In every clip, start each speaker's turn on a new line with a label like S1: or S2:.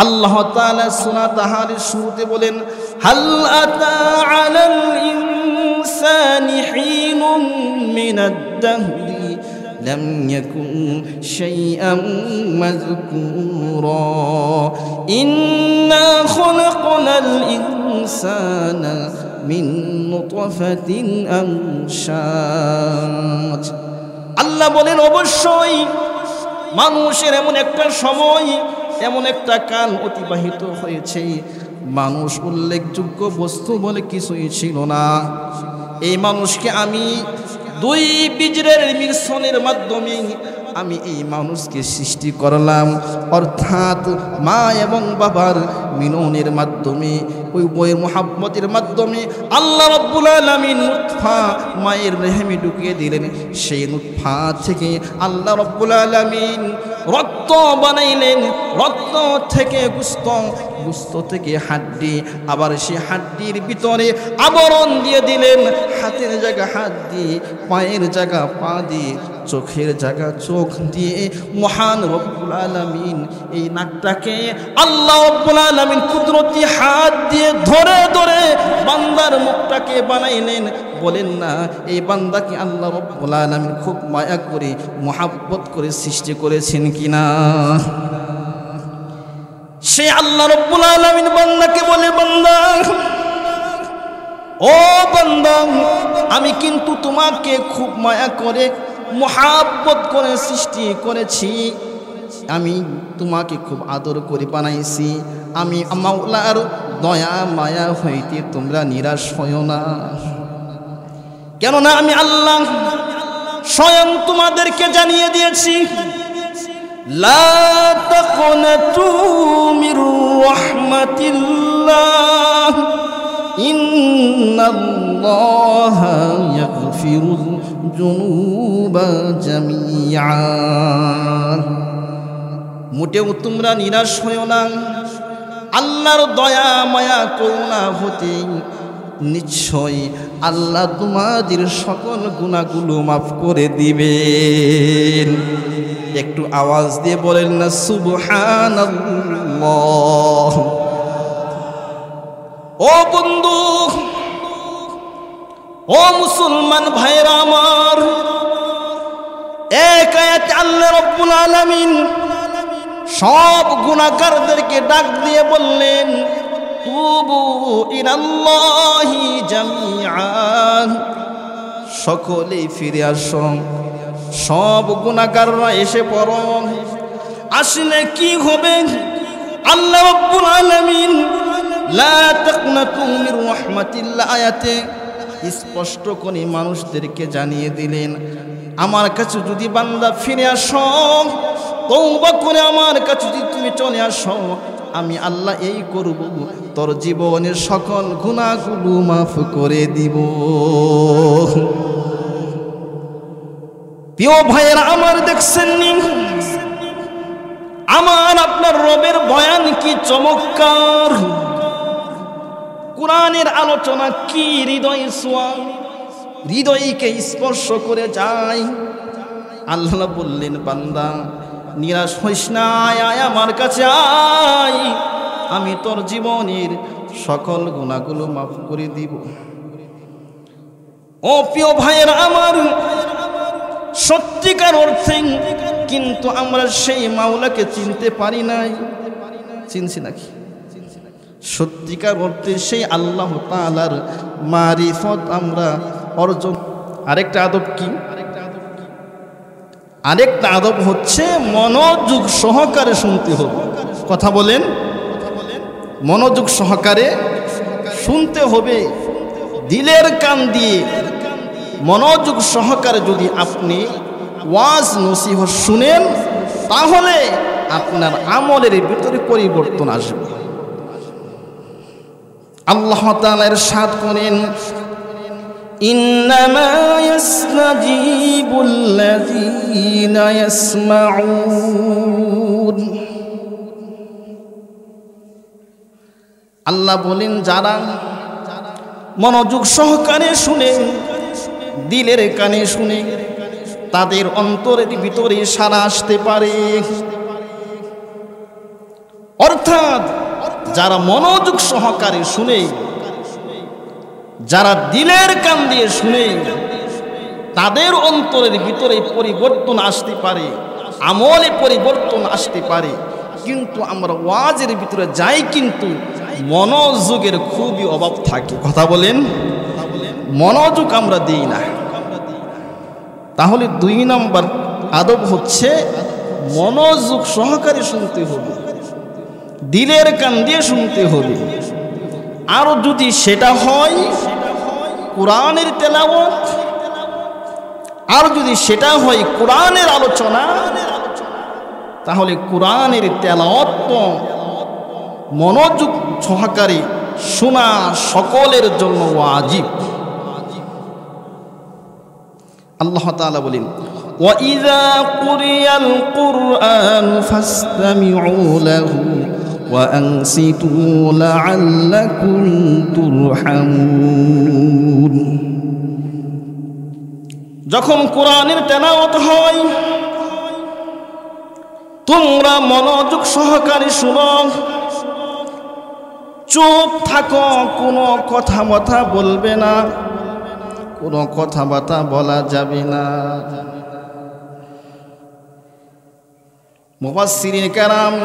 S1: আল্লাহ তাআলা সূরা তাহারের শুরুতে বলেন, হাল আতা আলাল ইনসানি হিনুম মিনাদ দাহরি লাম ইয়াকুন শাইআম মাযকুরা ইন্না খালাকনাল ইনসানা মিন নুতফাতিন আমশাজ। আল্লাহ বলেন, অবশ্যই মানুষের এমন একটা সময়, এমন একটা কাল অতিবাহিত হয়েছে, মানুষ উল্লেখযোগ্য বস্তু বলে কিছুই ছিল না। এই মানুষকে আমি দুই বীজের মিশ্রণের মাধ্যমে আমি এই মানুষকে সৃষ্টি করলাম, অর্থাৎ মা এবং বাবার মিলনের মাধ্যমে, ওই বইয়ের মুহাব্বতের মাধ্যমে আল্লাহ রাব্বুল আলামিন নুতফা মায়ের রেহেমে ঢুকিয়ে দিলেন। সেই নুতফা থেকে আল্লাহ রাব্বুল আলামিন রক্ত বানাইলেন, রক্ত থেকে গোশত, গোশত থেকে হাড্ডি, আবার সেই হাড্ডির ভিতরে আবরণ দিয়ে দিলেন, হাতের জায়গা হাত দিয়ে, পায়ের জায়গা পা দিয়ে, চোখের জায়গা চোখ দিয়ে মহান রব্বুল আলামিন এই নাকটাকে আল্লাহ রব্বুল আলামিন কুদরতি হাত দিয়ে ধরে ধরে বান্দার মুখটাকে বানাইলেন। বলেন না, এই বান্দাকে আল্লাহ রব্বুল আলামিন খুব মায়া করে মুহাব্বত করে সৃষ্টি করেছেন কিনা? সে আল্লাহ রব্বুল আলামিন বান্দাকে বলে, বান্দা, ও বান্দা, আমি কিন্তু তোমাকে খুব মায়া করে মুহাব্বত করে সৃষ্টি করেছি, আমি তোমাকে খুব আদর করে বানাইছি, আমি মাওলার দয়া মায়া হইতে তোমরা নিরাশ হইও না। কেননা আমি আল্লাহ স্বয়ং তোমাদেরকে জানিয়ে দিয়েছি, লা তাকনাতু মির রাহমাতিল্লাহ ইন্নাল্লাহা ইয়াগফিরুয যুনুবা জামিআ। মোটেও তোমরা নিরাশ হইও না, আল্লাহর দয়া মায়া করুণা হতে নিশ্চয় আল্লাহ তোমাদের সকল গুনাহগুলো মাফ করে দিবেন। একটু আওয়াজ দিয়ে বলেন না সুবহানাল্লাহ। ও বন্ধু, ও মুসলমান ভাইরা আমার, এক আয়াতে আল্লাহ রাব্বুল আলামিন সব গুনাহগারদেরকে ডাক দিয়ে বললেন, তুবু ইলাল্লাহি জামিআন, সকলেই ফিরে আসো, সব গুনাহগাররা এসে পড়ো। আসলে কি হবে? আল্লাহ রাব্বুল আলামিন লা তাকনাতু মির রাহমাতিল্লাহ আয়াতে স্পষ্ট করে মানুষদেরকে জানিয়ে দিলেন, আমার কাছে যদি বান্দা ফিরে আসো, তওবা করে আমার কাছে যদি তুমি চলে আসো, আমি আল্লাহ এই করব, তোর জীবনের সকল গুনাহগুলো মাফ করে দিব। প্রিয় ভাইয়েরা আমার, দেখছেন নি আমার আপনার রবের বয়ান কি চমৎকার, কোরআনের আলোচনা কি হৃদয় ছোঁয়া, হৃদয়কে স্পর্শ করে যায়। আল্লাহ বললেন, বান্দা নিরাশ হইস না, আয় আমার কাছে আয়, আমি তোর জীবনের সকল গুনাহগুলো মাফ করে দিব। ও প্রিয় ভাইয়েরা আমার, সত্যিকার অর্থে কিন্তু আমরা সেই মাওলাকে চিনতে পারি নাই। চিনছি নাকি? সত্যিকার অর্থে সেই আল্লাহ তাআলার মারিফত আমরা অর্জন। আরেকটা আদব কি? আরেকটা আদব হচ্ছে মনোযোগ সহকারে শুনতে হবে। কথা বলেন, মনোযোগ সহকারে শুনতে হবে। দিলের কান দিয়ে মনোযোগ সহকারে যদি আপনি ওয়াজ নসিহত শুনেন, তাহলে আপনার আমলের ভিতরে পরিবর্তন আসবে। আল্লাহ তাআলা ইরশাদ করেন, ইন্নামা ইয়াসতাজিবুল্লাযীনা ইয়াসমাউন। আল্লাহ বলেন, যারা মনোযোগ সহকারে শুনে, দিলের কানে শুনে, তাদের অন্তরের ভিতরে সাড়া আসতে পারে। অর্থাৎ যারা মনোযোগ সহকারে শুনে, যারা দিলের কান দিয়ে শুনে, তাদের অন্তরের ভিতরে পরিবর্তন আসতে পারে, আমলে পরিবর্তন আসতে পারে। কিন্তু আমরা ওয়াজের ভিতরে যাই, কিন্তু মনোযোগের খুবই অভাব থাকে। কথা বলেন, মনোযোগ আমরা দিই না। তাহলে 2 নম্বর আদব হচ্ছে মনোযোগ সহকারে শুনতে হবে, দিলের কান দিয়ে শুনতে হবে। আর যদি সেটা হয় কোরআনের তেলাওয়াত, আর যদি সেটা হয় কোরআনের আলোচনা, তাহলে কোরআনের তেলাওয়াত মনোযোগ সহকারে শোনা সকলের জন্য ওয়াজিব। আল্লাহ তাআলা বলেন, وَإِذَا قُرِئَ الْقُرْآنُ فَاسْتَمِعُوا لَهُ وَأَنصِتُوا لَعَلَّكُمْ تُرْحَمُونَ। যখন কোরআনের তেলাওয়াত হয়, তোমরা মনোযোগ সহকারে শুনো, চুপ থাকো, কোনো কথাবার্তা বলবে না, কোনো কথাবার্তা বলা যাবে না। মুফাসসিরিন কেরাম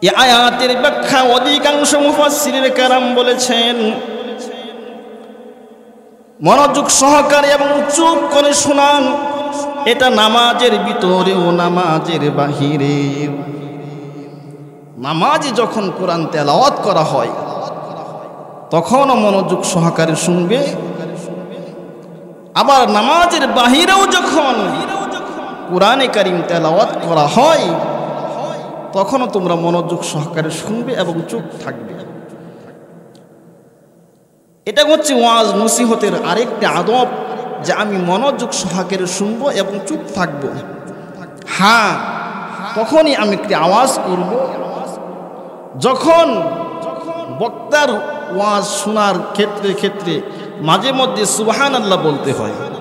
S1: এই আয়াতের ব্যাখ্যা অধিকাংশ মুফাসসিরিন কেরাম বলেছেন, মনোযোগ সহকারে এবং চুপ করে শোনান, এটা নামাজের ভিতরেও নামাজের বাহিরেও। নামাজে যখন কোরআন তেলাওয়াত করা হয় তখনও মনোযোগ সহকারে শুনবে, আবার নামাজের বাহিরেও যখন কোরআনে কারীম তেলাওয়াত করা হয় তখনও তোমরা মনোযোগ সহকারে শুনবে এবং চুপ থাকবে। এটা হচ্ছে ওয়াজ নসিহতের আরেকটা আদব, যে আমি মনোযোগ সহকারে শুনবো এবং চুপ থাকবো। হ্যাঁ, তখনই আমি একটি আওয়াজ করব যখন বক্তার ওয়াজ শোনার ক্ষেত্রে ক্ষেত্রে মাঝে মধ্যে সুবহানাল্লাহ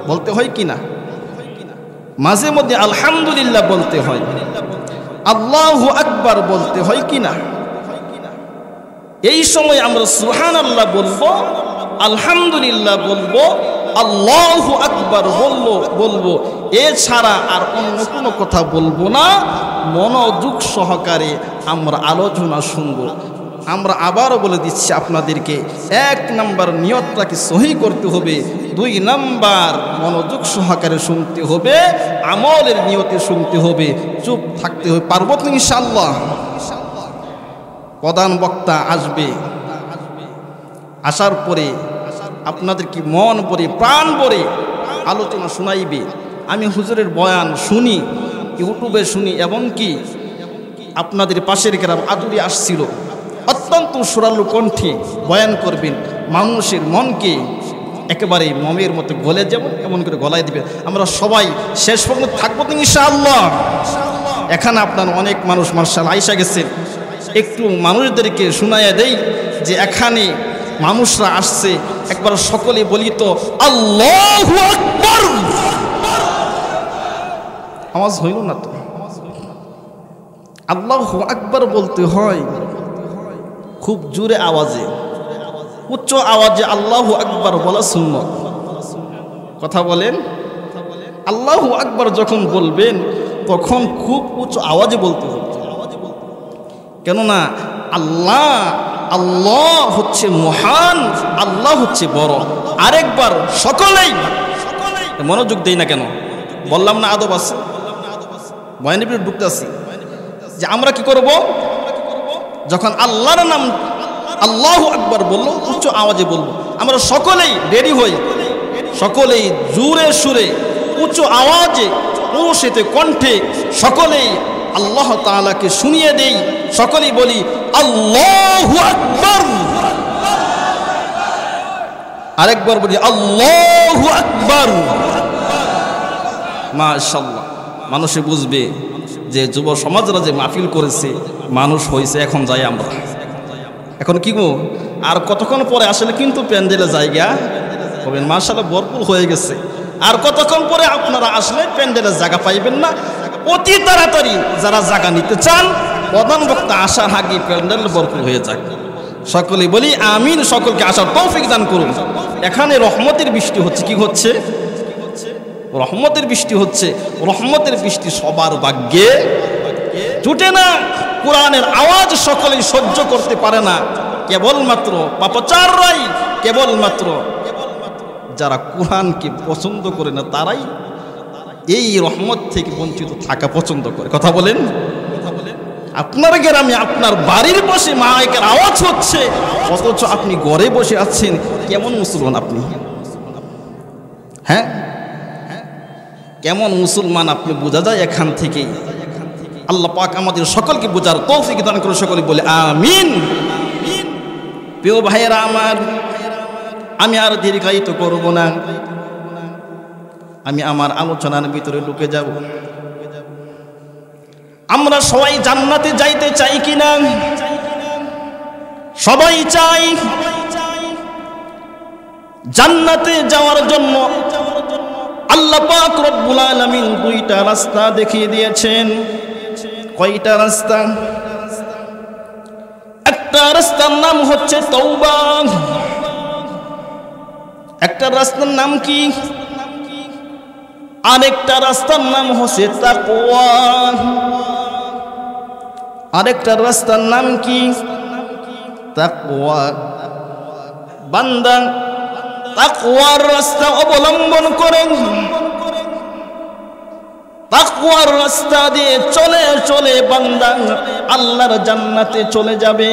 S1: বলতে হয় কি না, মাঝে মধ্যে আলহামদুলিল্লাহ বলতে হয়, আল্লাহু আকবার বলতে হয় কি না। এই সময় আমরা সুবহানাল্লাহ বলবো, আলহামদুলিল্লাহ বলবো, আল্লাহু আকবার বলবো, এছাড়া আর অন্য কোনো কথা বলবো না। মনোযোগ সহকারে আমরা আলোচনা শুনবো। আমরা আবারও বলে দিচ্ছি আপনাদেরকে, 1 নাম্বার নিয়তটাকে সহি করতে হবে, 2 নাম্বার মনোযোগ সহকারে শুনতে হবে, আমলের নিয়তে শুনতে হবে, চুপ থাকতে হবে। পারবো তো ইনশাআল্লাহ? প্রধান বক্তা আসবে, আসার পরে আপনাদের কি মন ভরে প্রাণ ভরে আলোচনা শোনাইবে। আমি হুজুরের বয়ান শুনি, ইউটিউবে শুনি, এমনকি আপনাদের পাশের গ্রাম আদুরি আসছিল, অত্যন্ত সুরালু কণ্ঠে বয়ান করবেন, মানুষের মনকে একেবারে মমের মতো গলে যেমন এমন করে গলায় দিবে। আমরা সবাই শেষ পর্যন্ত থাকবো তো ইনশাআল্লাহ। এখানে আপনার অনেক মানুষ মার্শাল আইসা গেছেন, একটু মানুষদেরকে শোনাইয়া দেই যে এখানে মানুষরা আসছে, একবার সকলে বলি তো আল্লাহু আকবার। আওয়াজ হইল না তো? আল্লাহু আকবার বলতে হয় খুব জোরে আওয়াজে, উচ্চ আওয়াজে আল্লাহু আকবার বলা সুন্নত। কথা বলেন, আল্লাহু আকবার যখন বলবেন তখন খুব উচ্চ আওয়াজে বলতে হবে। কেননা আল্লাহ হচ্ছে মহান, আল্লাহ হচ্ছে বড়। আরেকবার সকলেই মনোযোগ দেই না কেন? বললাম না আদব আছে, বয়ানের ভিতরে ঢুকতে আসি যে আমরা কি করব, যখন আল্লাহর নাম আল্লাহু আকবার বললো উচ্চ আওয়াজে বলবো। আমরা সকলেই রেডি হই, সকলেই জোরে সুরে উচ্চ আওয়াজে পুরুষেতে কণ্ঠে সকলেই আল্লাহ তাআলাকে শুনিয়ে দেই। সকলেই বলি আল্লাহু আকবার। আরেকবার বলি আল্লাহু আকবার। মাশাআল্লাহ, মানুষে বুঝবে যে যুব সমাজরা যে মাহফিল করেছে, মানুষ হয়েছে। এখন যাই আমরা, এখন কি গো, আর কতক্ষণ পরে আসলে কিন্তু প্যান্ডেলের জায়গা হবেন। মাশাআল্লাহ, ভরপুর হয়ে গেছে। আর কতক্ষণ পরে আপনারা আসলে প্যান্ডেলের জায়গা পাইবেন না। অতি তাড়াতাড়ি যারা জায়গা নিতে চান প্রধান বক্তা আসার আগে প্যান্ডেল ভরপুর হয়ে যাক। সকলে বলি আমিন। সকলকে আসার তৌফিক দান করুন। এখানে রহমতের বৃষ্টি হচ্ছে। কি হচ্ছে? রহমতের বৃষ্টি হচ্ছে। রহমতের বৃষ্টি সবার ভাগ্যে জুটে না। কোরআনের আওয়াজ সকলেই সহ্য করতে পারে না। কেবলমাত্র পাপচাররাই, কেবলমাত্র যারা কোরআনকে পছন্দ করে না তারাই এই রহমত থেকে বঞ্চিত থাকা পছন্দ করে। কথা বলেন। আপনার গ্রামে আপনার বাড়ির বসে মাইকের আওয়াজ হচ্ছে, অথচ আপনি ঘরে বসে আছেন। কেমন মুসলমান আপনি? হ্যাঁ, কেমন মুসলমান আপনি বোঝা যায় এখান থেকে। আল্লাহ পাক আমাদের সকলকে বোঝার তৌফিক দান করে। সকলে বলে আমিন। প্রিয় ভাইয়েরা আমার, আমি আর দীর্ঘায়িত করব না। আমি আমার আলোচনার ভিতরে ঢুকে যাব। আমরা সবাই জান্নাতে যাইতে চাই কিনা? সবাই চাই। জান্নাতে যাওয়ার জন্য আল্লাহ পাক রব্বুল আলামিন দুইটা রাস্তা দেখিয়ে দিয়েছেন। কয়টা রাস্তা? একটা রাস্তার নাম হচ্ছে তওবা। একটা রাস্তার নাম কি? আরেকটা রাস্তার নাম হচ্ছে তাকওয়া। আরেকটা রাস্তার নাম কি? তাকওয়া। বান্দা তাকওয়ার রাস্তা অবলম্বন করেন, তাকওয়ার রাস্তা দিয়ে চলে চলে বান্দা আল্লাহর জান্নাতে চলে যাবে।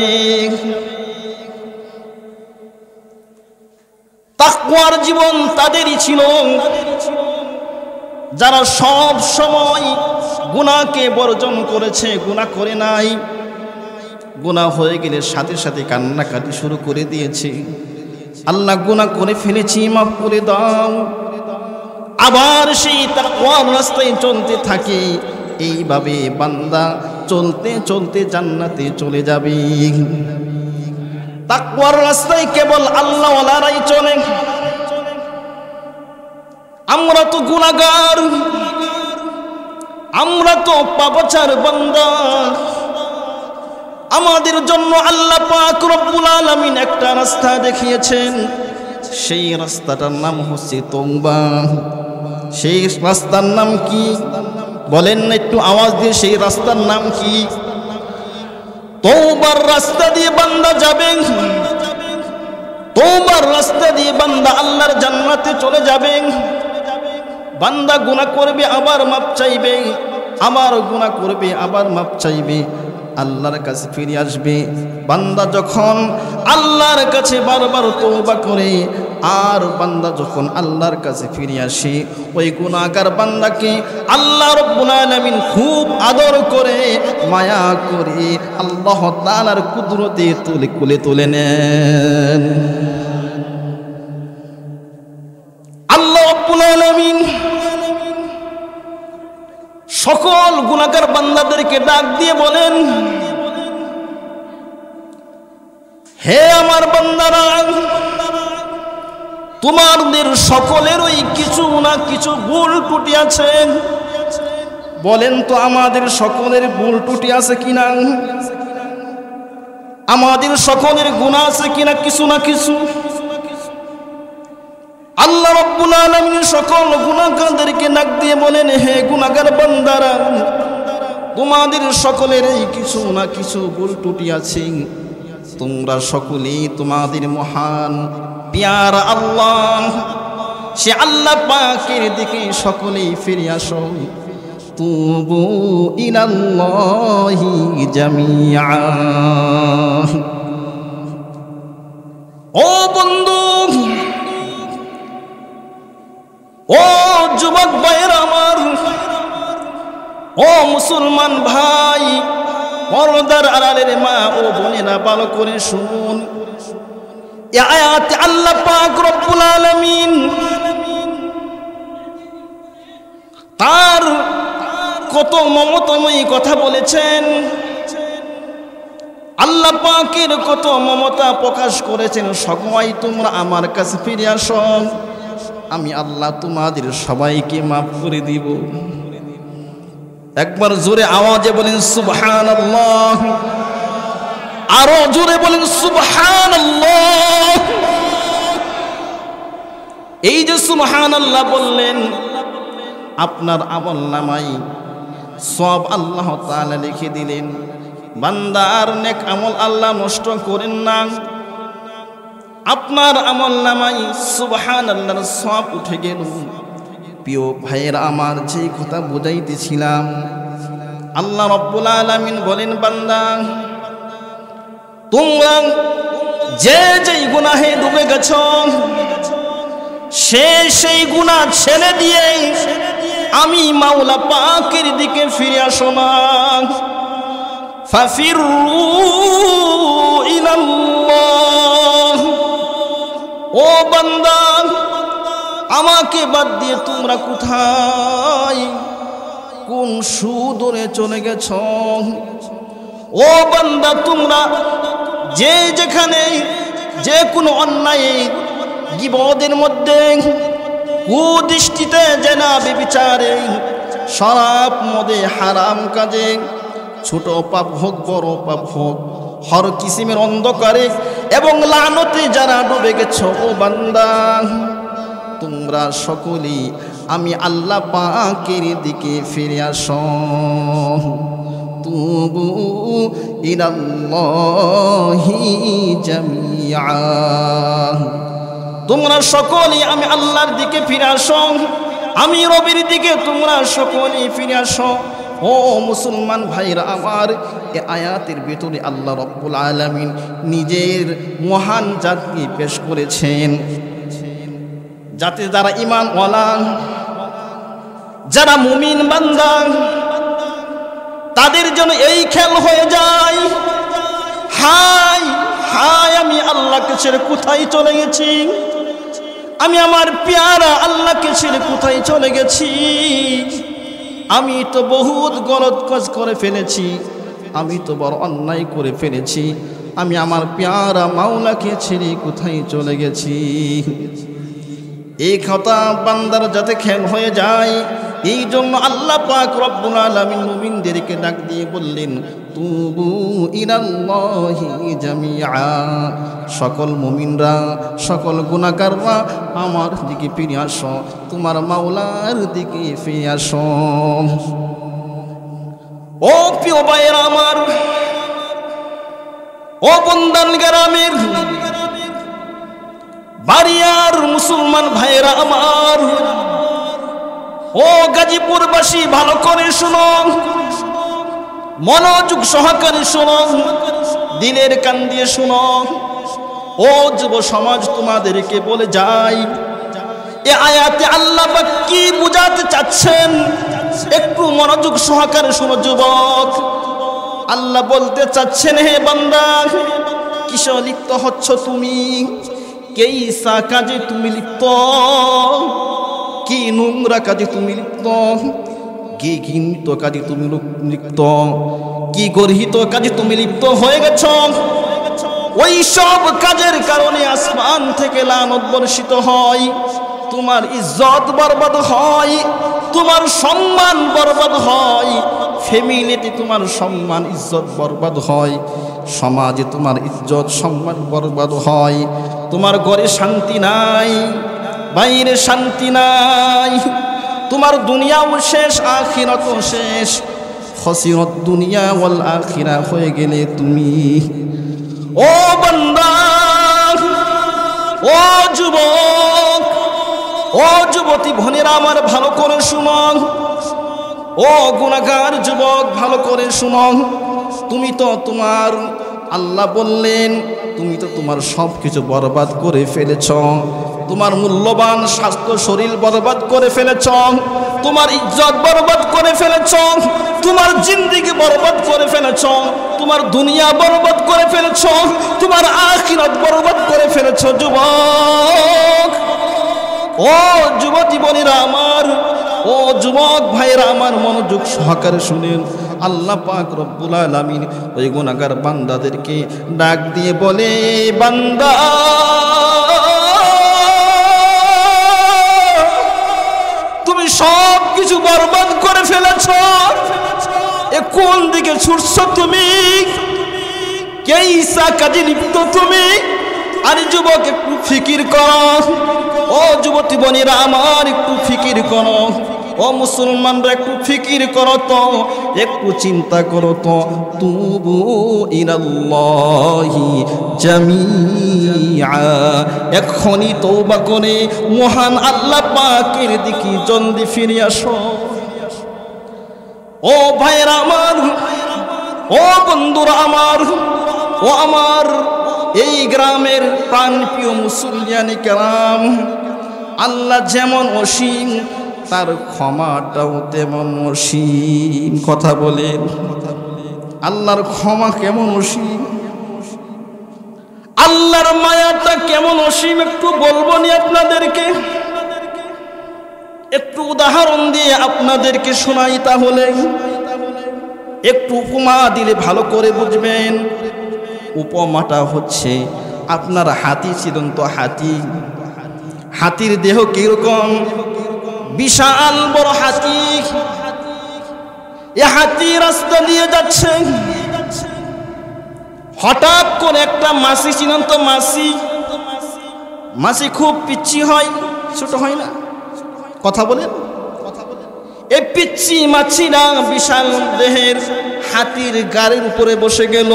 S1: তাকওয়ার জীবন তাদেরই ছিল যারা সব সময় গুনাহকে বর্জন করেছে, গুনাহ করে নাই। গুনাহ হয়ে গেলে সাথে সাথে কান্নাকাটি শুরু করে দিয়েছে। আল্লাহ গুনাহ করে ফেলেছি, মাফ করে দাও। আবার সেই তাকওয়ার রাস্তায় চলতে থাকে। এইভাবে বান্দা চলতে চলতে জান্নাতে চলে যাবে। তাকওয়ার রাস্তায় কেবল আল্লাহওয়ালারাই চলে। আমরা তো গুনাহগার, আমরা তো পাপাচার বান্দা। আমাদের জন্য আল্লাহ পাক রব্বুল আলামিন একটা রাস্তা দেখিয়েছেন। সেই রাস্তাটার নাম হচ্ছে তওবা। সেই রাস্তার নাম কি বলেন না একটু আওয়াজ দিয়ে? সেই রাস্তার নাম কি? তওবার রাস্তা দিয়ে বান্দা যাবে। তওবার রাস্তা দিয়ে বান্দা আল্লাহর জান্নাতে চলে যাবে। বান্দা গুনাহ করবে আবার মাপ চাইবে, আবার গুনাহ করবে আবার মাপ চাইবে, আল্লাহর কাছে ফিরে আসবে। বান্দা যখন আল্লাহর কাছে বারবার তওবা করে, আর বান্দা যখন আল্লাহর কাছে ফিরে আসে, ওই গুনাহগার বান্দাকে আল্লাহ রাব্বুল আলামিন খুব আদর করে, মায়া করে আল্লাহ তাআলার কুদরতে কোলে তুলে নেন। আল্লাহ রাব্বুল আলামিন সকল গুনাহগার বান্দাদেরকে ডাক দিয়ে বলেন, হে আমার বান্দারা, তোমাদের সকলেরই কিছু না কিছু ভুল ত্রুটি আছে। বলেন তো আমাদের সকলের ভুল ত্রুটি আছে কিনা? আমাদের সকলের গুনাহ আছে কিনা? কিছু না কিছু। আল্লাহ রাব্বুল আলামিন সকল গুনাহগারদেরকে ডাক দিয়ে বলেন, হে গুনাহগার বান্দারা, তোমাদের সকলেরই কিছু না কিছু ভুল ত্রুটি আছে। তোমরা সকলেই তোমাদের মহান প্যারা আল্লাহ, সে আল্লাহ পাকের দিকে সকলেই ফিরে আসো। তুবু ইলাল্লাহি জামিআ। ও বন্ধু, ও যুবক ভাইয়েরা আমার, ও মুসলমান ভাই, পর্দার আড়ালের মা ও বোনেরা, ভালো করে শুনুন। এই আয়াতে আল্লাহ পাক রব্বুল আলামিন তার কত মমতাময়ী কথা বলেছেন। আল্লাহ পাকের কত মমতা প্রকাশ করেছেন। সবাই তোমরা আমার কাছে ফিরে আসো, আমি আল্লাহ তোমাদের সবাইকে মাফ করে দিব। একবার জোরে আওয়াজে বলেন সুবহানাল্লাহ, আরো জোরে বলেন সুবহানাল্লাহ। এই যে সুবহানাল্লাহ বললেন, আপনার আমলনামায় সব আল্লাহ তাআলা লিখে দিলেন। বান্দার নেক আমল আল্লাহ নষ্ট করেন না। আপনার আমলনামায় সুবহানাল্লাহর সব উঠে গেল। প্রিয় ভাইয়েরা আমার, যে কথা বুঝাইতেছিলাম, আল্লাহ রাব্বুল আলামিন বলেন, বান্দা তোমরা যে যেই গুনাহে ডুবে গেছো, সেই গুনাহ ছেড়ে দিয়ে আমি মাওলা পাকের দিকে ফিরে আসো না। ফাফিরু ইলাল্লাহ। ও বান্দা, আমাকে বাদ দিয়ে তোমরা কোথায়, কোন সুদূরে চলে গেছ? ও বান্দা, তোমরা যে যেখানে যে কোনো অন্যায় গীবতের মধ্যে, কুদৃষ্টিতে, জেনা ব্যভিচারে, শরাব মদে, হারাম কাজে, ছোট পাপ হোক বড় পাপ হোক, হর কিসিমের অন্ধকারে এবং লানতে যারা ডুবে গেছ, ও বান্দা তোমরা সকলেই আমি আল্লাহ পাকের দিকে ফিরে আসো। তুবু ইলাল্লাহি জামিআ। তোমরা সকলেই আমি আল্লাহর দিকে ফিরে আসো, আমি রবের দিকে তোমরা সকলেই ফিরে আসো। ও মুসলমান ভাইরা আমার, এ আয়াতের ভিতরে আল্লাহ রাব্বুল আলামিন নিজের মহান জাতকে পেশ করেছেন, যাতে যারা ঈমানওয়ালা, যারা মুমিন বান্দা, তাদের জন্য এই খেল হয়ে যায়, হায় হায় আমি আল্লাহকে ছেড়ে কোথায় চলে গেছি, আমি আমার প্যারা আল্লাহকে ছেড়ে কোথায় চলে গেছি, আমি তো বহুত গলত কাজ করে ফেলেছি, আমি তো বড় অন্যায় করে ফেলেছি, আমি আমার প্যারা মাওলাকে ছেড়ে কোথায় চলে গেছি। এই কথা বান্দার যাতে খেয়াল হয়ে যায়, এই জন্য আল্লাহ পাক রব্বুল আলামিন মুমিনদেরকে ডাক দিয়ে বললেন, তুবু ইলাল্লাহি জামিআ। সকল মুমিনরা, সকল গুনাহগাররা আমার দিকে ফিরে আসো, তোমার মাওলার দিকে ফিরে আসো। ও প্রিয় ভাইয়েরা আমার, ও বন্দান গ্রামের বাড়িয়ার মুসলমান ভাইয়েরা আমার, ও গাজীপুরবাসী ভালো করে শুনো, মনোযোগ সহকারে শুনো, দিলের কান দিয়ে শুনো। ও যুব সমাজ, তোমাদেরকে বলে যাই, এ আয়াতে আল্লাহ পাক কি বুঝাতে চাচ্ছেন একটু মনোযোগ সহকারে শুনো যুবক। আল্লাহ বলতে চাচ্ছেন, হে বান্দা, কিসে লিপ্ত হচ্ছ তুমি, কেইসা কাজে তুমি লিপ্ত, কি নোংরা কাজে তুমি লিপ্ত, কি ঘৃণিত কাজে তুমি লিপ্ত, কি গর্হিত কাজে তুমি লিপ্ত হয়ে গেছ। ওই সব কাজের কারণে আসমান থেকে লানত বর্ষিত হয়, তোমার ইজ্জত বরবাদ হয়, তোমার সম্মান বরবাদ হয়, ফ্যামিলিতে তোমার সম্মান ইজ্জত বরবাদ হয়, সমাজে তোমার ইজ্জত সম্মান বরবাদ হয়, তোমার ঘরে শান্তি নাই, বাইরে শান্তি নাই, তোমার দুনিয়াও শেষ, আখিরাতও শেষ। খসিরত দুনিয়া ওয়াল আখিরা হয়ে গেলে তুমি। ও বান্দা, ও যুবক, ও যুবতী বোনেরা আমার, ভালো করে শুনো। ও গুনাহগার যুবক, ভালো করে শুনো। তুমি তো তোমার, আল্লাহ বললেন, তুমি তো তোমার সব কিছু বরবাদ করে ফেলেছ, তোমার মূল্যবান স্বাস্থ্য শরীর বরবাদ করে ফেলেছ, তোমার ইজ্জত বরবাদ করে ফেলেছ, তোমার জিন্দেগি বরবাদ করে ফেলেছ, তোমার দুনিয়া বরবাদ করে ফেলেছ, তোমার আখিরাত বরবাদ করে ফেলেছ যুবক। ও যুবতী বোনেরা আমার, ও যুবক ভাইরা আমার, মনোযোগ সহকারে শুনেন। আল্লাহ পাক রব্বুল আলামিন ওই গুনাহগার বান্দাদেরকে ডাক দিয়ে বলে, বান্দা তুমি সব কিছু বরবাদ করে ফেলেছ, এ কোন দিকে ছুটছ তুমি? কেইসা কাজে লিপ্ত তুমি? আরে যুবক একটু ফিকির করো, ও যুবতী বোনেরা আমার একটু ফিকির করো, ও মুসলমানরা একটু ফিকির করো তো, একটু চিন্তা করো তো। তুবু ইলাল্লাহি জামিআ, এখনই তওবা করে মহান আল্লাহ পাকের দিকে জলদি ফিরে আসো। ও ভাইরা আমার, ও বন্ধুরা আমার, ও আমার এই গ্রামের প্রাণপ্রিয় মুসলিয়ানি কেরাম, আল্লাহ যেমন অসীম তার ক্ষমাটাও তেমন অসীম। কথা বলেন, আল্লাহর ক্ষমা কেমন অসীম, আল্লাহর মায়াটা কেমন অসীম একটু বলবো নি আপনাদেরকে, একটু উদাহরণ দিয়ে আপনাদেরকে শোনাই। তাহলে একটু উপমা দিলে ভালো করে বুঝবেন। উপমাটা হচ্ছে আপনার হাতি ছিলেন তো, হাতির দেহ কিরকম? বিশাল বড় হাতি। এ হাতি রাস্তা দিয়ে যাচ্ছে, হঠাৎ করে একটা মাছি ছিলেন তো, মাছি খুব পিচ্ছি হয়, ছোট হয় না। কথা বলেন, এই পিচ্ছি মাছিরা বিশাল দেহের হাতির গাড়ির উপরে বসে গেল।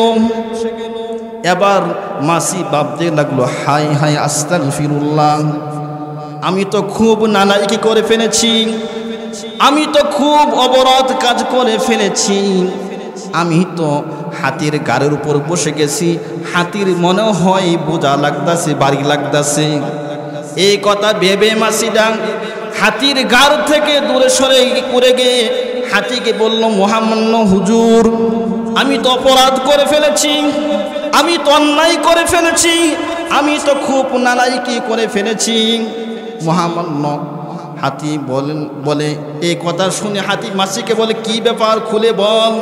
S1: এবার মাছি ভাবতে লাগলো, হাই হাই আস্তাগফিরুল্লাহ, আমি তো খুব নালায়েকি করে ফেলেছি, আমি তো খুব অপরাধ কাজ করে ফেলেছি, আমি তো হাতির গাড়ির উপর বসে গেছি, হাতির মনে হয় বোঝা লাগতাছে, বাড়ি লাগতাছে। এই কথা ভেবে মাছিটা হাতির গাড় থেকে দূরে সরে করে গিয়ে হাতিকে বলল, মহামান্য হুজুর, আমি তো অপরাধ করে ফেলেছি, আমি তো অন্যায় করে ফেলেছি, আমি তো খুব নালায়েকি করে ফেলেছি। মহামান্য হাতি বলে এই কথা শুনে হাতি মাছিকে বলে, কি ব্যাপার খুলে বল।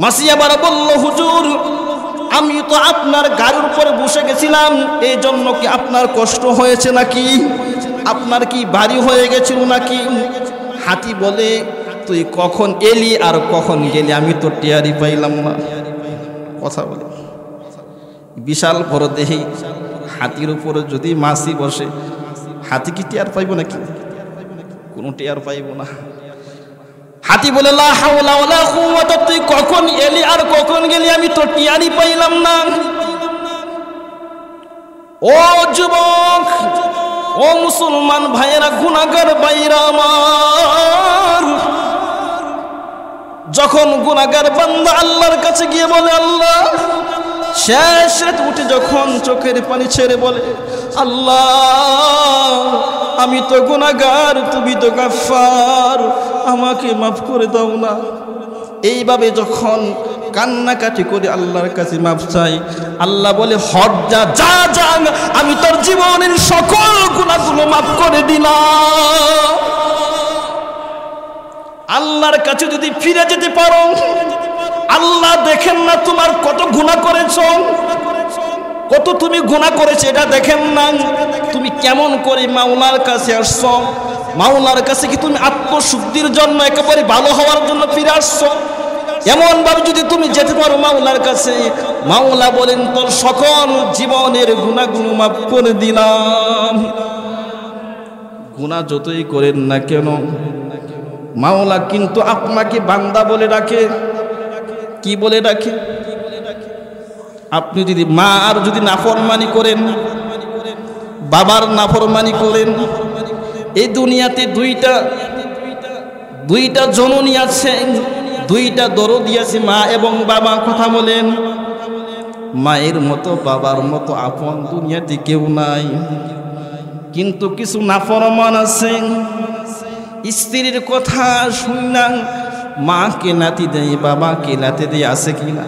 S1: মাছি আবার বলল, হুজুর, আমি তো আপনার গাড়ির উপরে বসে গেছিলাম, এই জন্য কি আপনার কষ্ট হয়েছে নাকি? আপনার কি বাড়ি হয়ে গেছিল নাকি? হাতি বলে, তুই কখন এলি আর কখন গেলি আমি তো টেয়ারি পাইলাম না। কথা বলে, বিশাল বড় দেহি হাতির উপরে যদি মাছি বসে, হাতি কি টেয়ার পাইব নাকি? কোনো টেয়ার পাইব না। হাতি বলে, লা হাওলা ওয়ালা কুওয়াতা, তুই কখন এলি আর কখন গেলি আমি তো টেয়ারই পাইলাম না। ও যুবক, ও মুসলমান ভাইয়েরা, গুনাহগার ভাইরা আমার, যখন গুনাহগার বান্দা আল্লাহর কাছে গিয়ে বলে, আল্লাহ, শেষ রাতে উঠে যখন চোখের পানি ছেড়ে বলে, আল্লাহ, আমি তো গুনাহগার, তুমি তো গাফফার, আমাকে মাফ করে দাও না। এইভাবে যখন কান্নাকাটি করে আল্লাহর কাছে মাফ চাই, আল্লাহ বলে, হট যা, আমি তোর জীবনের সকল গুনাহগুলো মাফ করে দিলাম। আল্লাহর কাছে যদি ফিরে যেতে পারো, আল্লাহ দেখেন না তোমার কত গুনাহ করেছো, কত তুমি গুনাহ করেছো, এটা দেখেন না। তুমি কেমন করে মাওলার কাছে আসছো, মাওলার কাছে কি তুমি আত্মশুদ্ধির জন্য, একেবারে ভালো হওয়ার জন্য ফিরে আসছো? এমন ভাবে যদি তুমি যেতে পারো মাওলার কাছে, মাওলা বলেন, তোর সকল জীবনের গুনাহগুলো মাফ করে দিলাম। গুনাহ যতই করেন না কেন, মাওলা কিন্তু আপনাকে বান্দা বলে ডাকে। কি বলে ডাকে? আপনি যদি মা আর যদি নাফরমানি করেন, বাবার নাফরমানি করেন, এই দুনিয়াতে দুইটা জননী আছে, দুইটা দরদি আছে, মা এবং বাবা। কথা বলেন, মায়ের মতো বাবার মতো আপন দুনিয়াতে কেউ নাই। কিন্তু কিছু নাফরমান আছে, স্ত্রীর কথা শুননা মাকে নাতি দেয়, বাবাকে নাতি দেয়, আছে কিনা?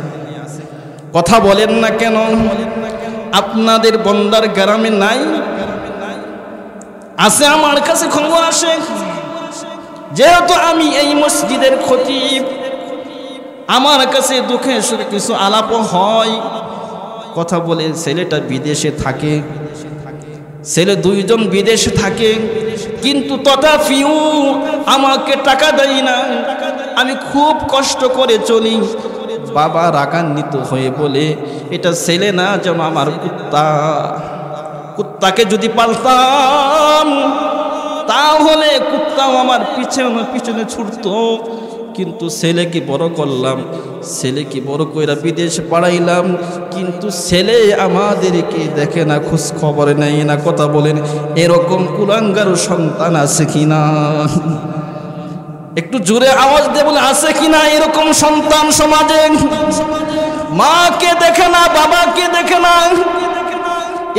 S1: কথা বলেন না কেন? আপনাদের বন্দার গ্রামে নাই? আছে, আমার কাছে খবর আসে। যেহেতু আমি এই মসজিদের খতিব, আমার কাছে দুঃখে সুখে কিছু আলাপ হয়। কথা বলে, ছেলেটা বিদেশে থাকে, ছেলে দুইজন বিদেশে থাকে, কিন্তু তথাপিও আমাকে টাকা দেয় না, আমি খুব কষ্ট করে চলি। বাবা রাগান্বিত হয়ে বলে, এটা ছেলে না, যেন আমার কুত্তা। কুত্তাকে যদি পালতাম তাহলে কুত্তাও আমার পিছনে পিছনে ছুটতো, কিন্তু ছেলেকে বড় করলাম, ছেলেকে বড় কইরা বিদেশে পাঠাইলাম, কিন্তু ছেলে আমাদেরকে দেখে না, খোঁজ খবর নেয় না, কথা বলেন। এরকম কুলাঙ্গার সন্তান আছে কিনা? একটু জোরে আওয়াজ দিয়ে বলে, আছে কিনা এরকম সন্তান সমাজে? মাকে দেখে না, বাবাকে দেখে না।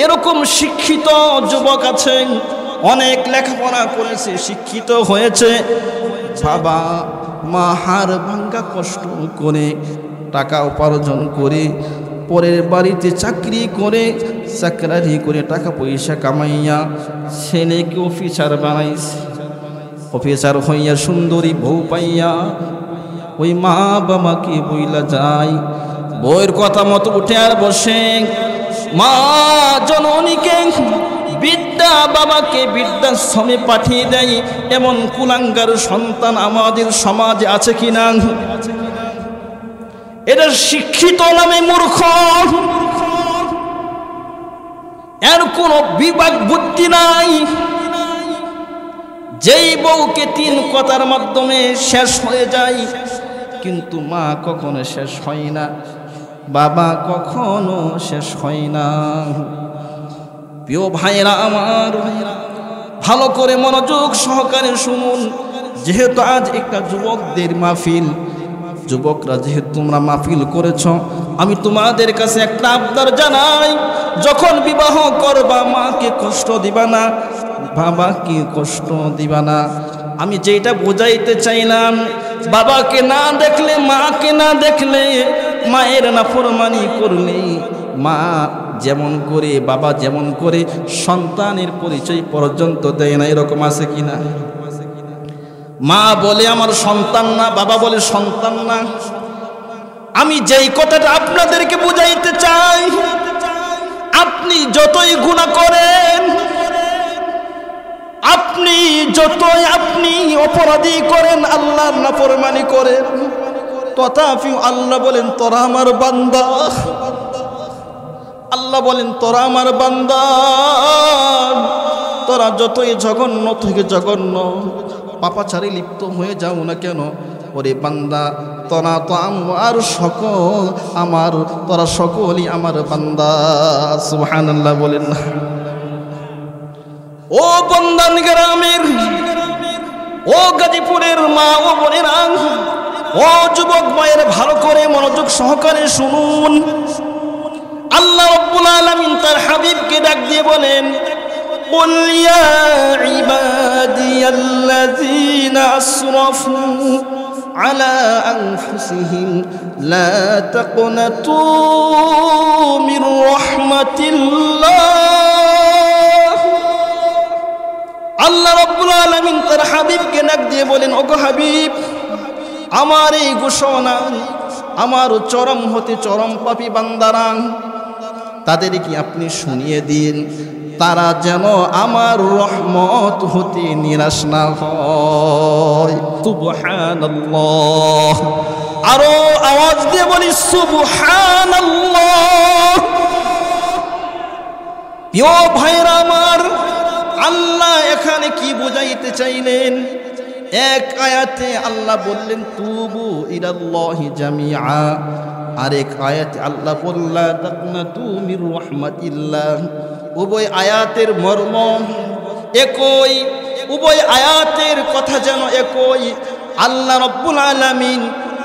S1: এরকম শিক্ষিত যুবক আছে, অনেক লেখাপড়া করেছে, শিক্ষিত হয়েছে, বাবা মা হাড় ভাঙ্গা কষ্ট করে টাকা উপার্জন করে পরের বাড়িতে চাকরি করে, চাকরি করে টাকা পয়সা কামাইয়া ছেলেকে অফিসার বানাইছে। অফিসার হইয়া সুন্দরী বউ পাইয়া ওই মা বাবাকে বইলা যায়, বউয়ের কথা মতো উঠে আর বসে। মা জননীকে বিদ্যা, বাবাকে বৃদ্ধাশ্রমে পাঠিয়ে দেয়। এমন কুলাঙ্গার সন্তান আমাদের সমাজে আছে কিনা? এটা শিক্ষিত নামে মূর্খ, এর কোনো বিবেক বুদ্ধি নাই। যেই বউকে 3 কথার মাধ্যমে শেষ হয়ে যায়, কিন্তু মা কখনো শেষ হয় না, বাবা কখনো শেষ হয় না। প্রিয় ভাইরা আমার, ভালো করে মনোযোগ সহকারে শুনুন। যেহেতু আজ একটা যুবকদের মাহফিল, যুবকরা যেহেতু তোমরা মাহফিল করেছ, আমি তোমাদের কাছে একটা আবদার জানাই, যখন বিবাহ করবা মাকে কষ্ট দিবা না, বাবাকে কষ্ট দিবা না। আমি যেটা বোঝাইতে চাইলাম, বাবাকে না দেখলে, মাকে না দেখলে, মায়ের নাফরমানি করলে, মা যেমন করে, বাবা যেমন করে সন্তানের পরিচয় পর্যন্ত দেয় না, এরকম আছে কিনা? মা বলে আমার সন্তান না, বাবা বলে সন্তান না। আমি যেই কথাটা আপনাদেরকে বুঝাইতে চাই, আপনি যতই গুনাহ করেন, আপনি যতই অপরাধী করেন, আল্লাহর নাফরমানি করেন, তথাপি আল্লাহ বলেন তোরা আমার বান্দা। আল্লাহ বলেন তোরা আমার বান্দা। তোরা যতই জঘন্য থেকে জঘন্য পাপাচারে লিপ্ত হয়ে যাও না কেন, ওরে বান্দা, তোরা তো আমার সকল, আমার তোরা সকলই আমার বান্দা। সুবহানাল্লাহ বলেন না? ও বন্দান গ্রামের, ও গাজীপুরের মা ও বোনেরা, ও যুবক ভাইয়ের, ভালো করে মনোযোগ সহকারে শুনুন। আল্লাহ রাব্বুল আলামিন তার হাবিবকে ডাক দিয়ে বলেন, কুল ইয়া ইবাদিয়াল্লাযীনা আসরাফু আলা আনফুসিহিম লা তাকনাতু মির রাহমাতিল্লাহ। আল্লাহ রাব্বুল আলামিন তার হাবিবকে ডাক দিয়ে বলেন, ওগো হাবিব, আমার এই ঘোষণা আমার চরম হতে চরম পাপী বান্দারা, তাদের কি আপনি শুনিয়ে দিন, তারা যেন আমার রহমত হতে নিরাশ না হয়। সুবহানাল্লাহ, আরো আওয়াজ দিয়ে বলি সুবহানাল্লাহ। প্রিয় ভাইরা আমার, আল্লাহ এখানে কি বুঝাইতে চাইলেন? এক আয়াতে আল্লাহ বললেন তুবু ইলাল্লাহি জামিআ, আরেক আয়াতে আল্লাহ বললা তাকনাতু মির রাহমাতিল্লাহ। উভয় আয়াতের মর্ম একই, উভয় আয়াতের কথা যেন একই। আল্লাহ রাব্বুল আলামিন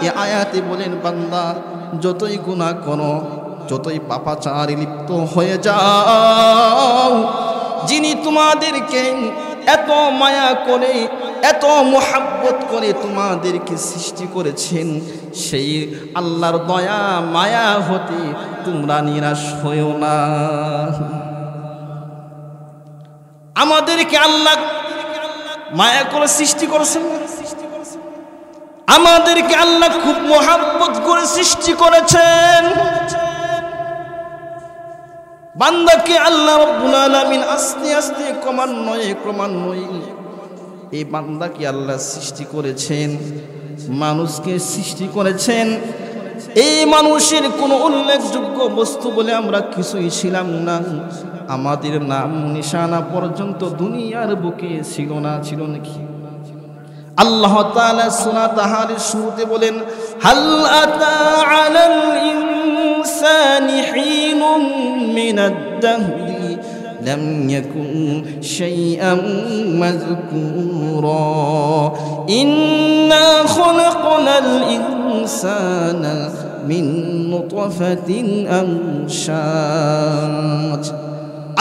S1: এই আয়াতে বলেন, বান্দা যতই গুনাহ করো, যতই পাপাচারে লিপ্ত হয়ে যাও, যিনি তোমাদেরকে এত মায়া করে, এত মোহাব্বত করে তোমাদেরকে সৃষ্টি করেছেন, সেই আল্লাহর দয়া মায়া হতে তোমরা নিরাশ হইও না। আমাদেরকে আল্লাহ মায়া করে সৃষ্টি করেছেন, আমাদেরকে আল্লাহ খুব মোহাব্বত করে সৃষ্টি করেছেন। বান্দাকে আল্লাহ রাব্বুল আলামিন আস্তে আস্তে ক্রমান্বয়ে এই বান্দাকে আল্লাহ সৃষ্টি করেছেন। মানুষকে সৃষ্টি করেছেন। এই মানুষের কোনো উল্লেখযোগ্য বস্তু বলে আমরা কিছুই ছিলাম না। আমাদের নাম নিশানা পর্যন্ত দুনিয়ার বুকে ছিল না। ছিল নাকি? আল্লাহ তাআলা সূরা তাহারের শুরুতে বলেন, হাল আতা আলাল ইনসানি হিনুম মিনাদ দাহরি লাম ইয়াকুন শাইআম মাযকুরা ইন্না খালাকনাল ইনসানা মিন নুতফাতিন আমশাজ।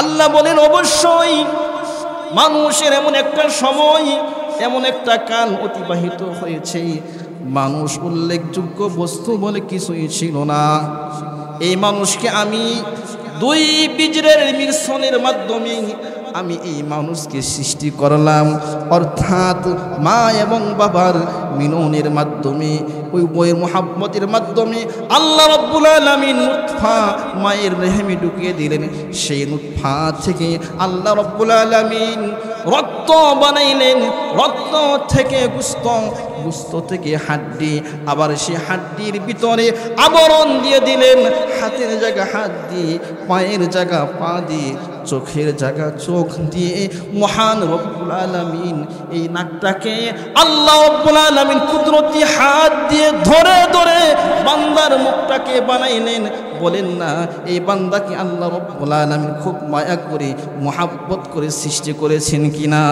S1: আল্লাহ বলেন, অবশ্যই মানুষের এমন একটা সময়, এমন একটা কাল অতিবাহিত হয়েছে, মানুষ উল্লেখযোগ্য বস্তু বলে কিছুই ছিল না। এই মানুষকে আমি দুই বীজের মিশ্রণের মাধ্যমে আমি এই মানুষকে সৃষ্টি করলাম, অর্থাৎ মা এবং বাবার মিলনের মাধ্যমে, ওই বইয়ের মোহাব্বতের মাধ্যমে আল্লাহ রাব্বুল আলামিন নুতফা মায়ের রেহেমে ঢুকিয়ে দিলেন। সেই নুতফা থেকে আল্লাহ রাব্বুল আলামিন রক্ত বানাইলেন, রক্ত থেকে গোশত, গোশত থেকে হাড্ডি, আবার সেই হাড্ডির ভিতরে আবরণ দিয়ে দিলেন। হাতের জায়গা হাত দিয়ে, পায়ের জায়গা পা দিয়ে, চোখের জায়গা চোখ দিয়ে মহান রব্বুল আলামিন এই নাকটাকে আল্লাহ রব্বুল আলামিন কুদরতি হাত দিয়ে ধরে ধরে বান্দার মুখটাকে বানাইলেন। বলেন না, এই বান্দাকে আল্লাহ রব্বুল আলামিন খুব মায়া করে মুহাব্বত করে সৃষ্টি করেছেন কিনা?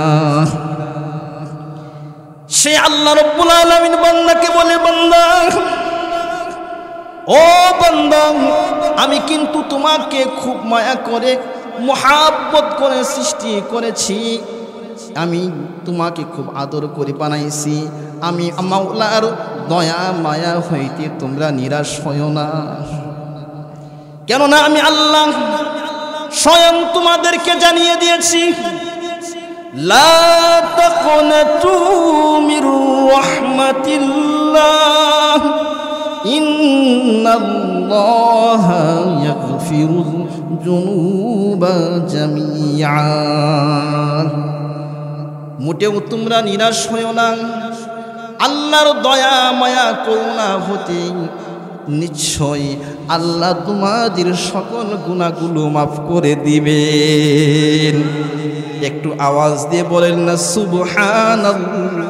S1: সে আল্লাহ রব্বুল আলামিন বান্দাকে বলে, বান্দা, ও বান্দা, আমি কিন্তু তোমাকে খুব মায়া করে মুহাব্বত করে সৃষ্টি করেছি, আমি তোমাকে খুব আদর করে বানাইছি। আমি মাওলার দয়া মায়া হইতে তোমরা নিরাশ হইও না, কেননা আমি আল্লাহ স্বয়ং তোমাদেরকে জানিয়ে দিয়েছি, লা তাকনাতু মির রাহমাতিল্লাহ ইন্নাল্লাহা ইয়াগফিরুয যুনুবা জামিআ। মোটেও তোমরা নিরাশ হইও না, আল্লাহর দয়া মায়া করুণা হতে নিশ্চয় আল্লাহ তোমাদের সকল গুনাহগুলো মাফ করে দিবেন। একটু আওয়াজ দিয়ে বলেন না সুবহানাল্লাহ।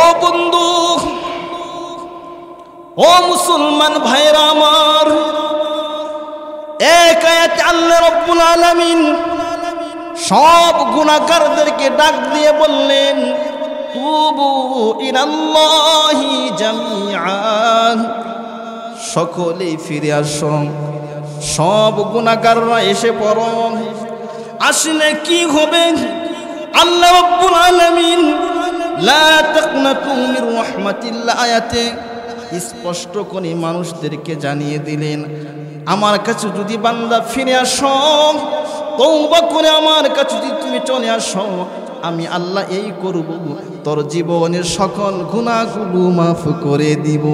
S1: ও বন্ধু, ও মুসলমান ভাইরা আমার, এক আয়াতে আল্লাহ রাব্বুল আলামিন সব গুনাহগারদেরকে ডাক দিয়ে বললেন, তুবু ইলাল্লাহি জামিআ, সকলেই ফিরে আসো। সব গুনাহগাররা এসে পড়ো। আসলে কি হবে? আল্লাহ রাব্বুল আলামিন লা তাকনাতু মির রাহমাতিল্লাহ আয়াতে স্পষ্ট করে মানুষদেরকে জানিয়ে দিলেন, আমার কাছে যদি বান্দা ফিরে আসো, তওবা করে আমার কাছে যদি তুমি চলে আসো, আমি আল্লাহ এই করব, তোর জীবনের সকল গুনাহগুলো মাফ করে দিব।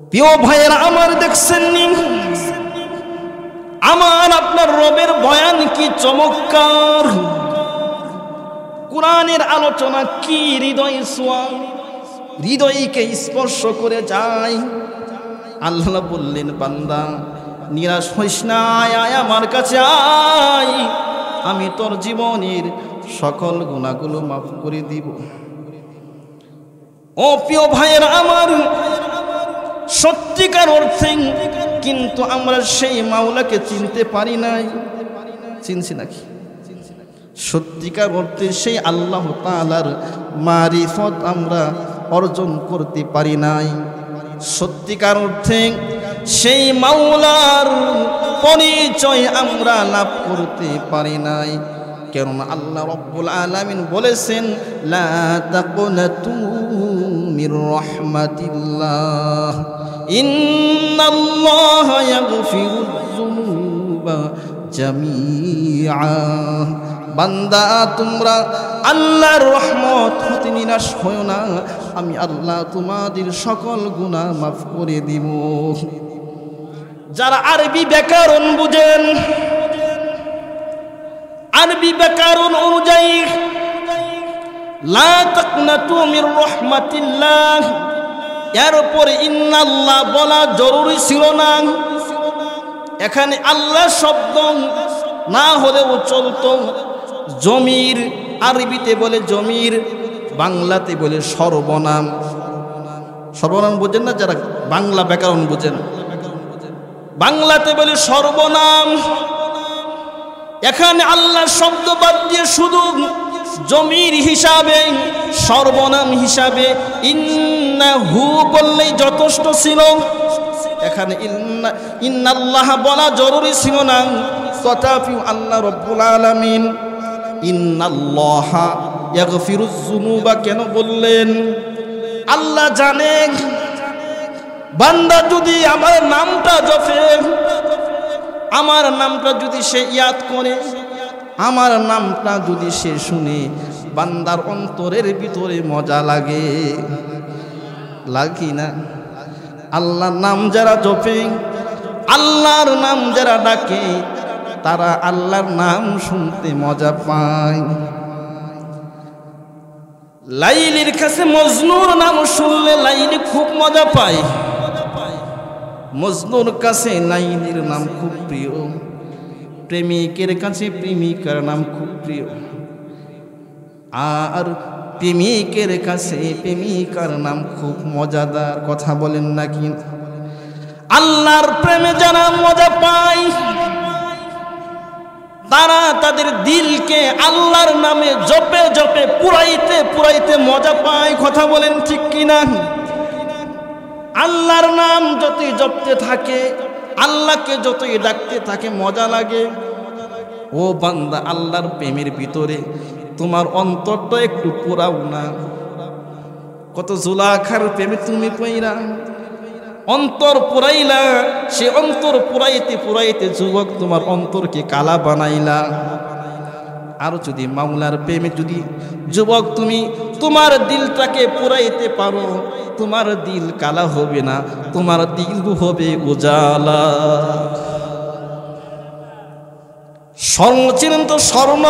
S1: প্রিয় ভাইয়েরা আমার, দেখছেন নি আমার আপনার রবের বয়ান কি চমৎকার, কোরআনের আলোচনা কি হৃদয় ছোঁয়া, হৃদয়কে স্পর্শ করে যায়। আল্লাহ বললেন, বান্দা নিরাশ হইস না, আয় আমার কাছে আয়, আমি তোর জীবনের সকল গুনাহগুলো মাফ করে দিব। ও প্রিয় ভাইয়ের আমার, সত্যিকার অর্থে কিন্তু আমরা সেই মাওলাকে চিনতে পারি নাই। চিনছি নাকি? সত্যিকার অর্থে সেই আল্লাহ তাআলার মারিফত আমরা অর্জন করতে পারি নাই। সত্যিকার অর্থে সেই মাওলার পরিচয় আমরা লাভ করতে পারি নাই। কেননা আল্লাহ রাব্বুল আলামিন বলেছেন, লা তাকনাতু মির রাহমাতিল্লাহ ইন্নাল্লাহা ইয়াগফিরুয যুনুবা জামিআ। বান্দা, তোমরা আল্লাহর রহমত হতে নিরাশ হও না, আমি আল্লাহ তোমাদের সকল গুনাহ মাফ করে দিব। যারা আরবি ব্যাকরণ বুঝেন, আরবি ব্যাকরণ অনুযায়ী লা তাকনাতু মির রাহমাতিল্লাহ, এরপরে ইন্নাল্লাহ বলা জরুরি ছিল না। এখানে আল্লাহ শব্দ না হলেও চলতো। জমির আরবিতে বলে জমির, বাংলাতে বলে সর্বনাম। সর্বনাম বোঝেন না যারা বাংলা ব্যাকরণ বোঝেন? বাংলাতে বলে সর্বনাম। এখানে আল্লাহ শব্দ বাদ দিয়ে শুধু জমির হিসাবে, সর্বনাম হিসাবে ইন্নাহু বললেই যথেষ্ট ছিল। এখানে ইন্নাল্লাহ বলা জরুরি ছিল না। তথাপি আল্লাহ রব্বুল আলামিন ইন্নাল্লাহা ইয়াগফিরুয যুনুবা কেন বললেন? আল্লাহ জানেন বান্দা যদি আমার নামটা জপে, আমার নামটা যদি সে ইয়াদ করে, আমার নামটা যদি সে শুনে, বান্দার অন্তরের ভিতরে মজা লাগে, লাগি না? আল্লাহর নাম যারা জপে, আল্লাহর নাম যারা ডাকে, তারা আল্লাহর নাম শুনতে মজা পায়। লাইলির কাছে মজনুর নাম শুনলে লাইলি খুব মজা পায়। মজনুর কাছে লাইলির নাম খুব প্রিয়, প্রেমিকের কাছে প্রেমিকার নাম খুব প্রিয়, আর প্রেমিকের কাছে প্রেমিকার নাম খুব মজাদার। কথা বলেন নাকি? আল্লাহর প্রেমে যারা মজা পায়, তারা তাদের দিলকে আল্লাহর নামে জপে জপে পুরাইতে পুরাইতে মজা পায়। কথা বলেন ঠিক কিনা? আল্লাহর নাম যতই জপতে থাকে, আল্লাহকে যতই ডাকতে থাকে মজা লাগে। ও বান্দা, আল্লাহর প্রেমের ভিতরে তোমার অন্তরটা একটু পুরাও না। কত জুলাখার প্রেমে তুমি পইরা অন্তর পুরাইলা, সে অন্তর পুরাইতে পুরাইতে যুবক তোমার অন্তরকে কালা বানাইলা। আর যদি মাওলার প্রেমে যদি যুবক তুমি তোমার দিলটাকে পুরাইতে পারো, তোমার দিল কালা হবে না, তোমার দিল হবে উজালা। স্বর্ণ চিনেন তো? স্বর্ণ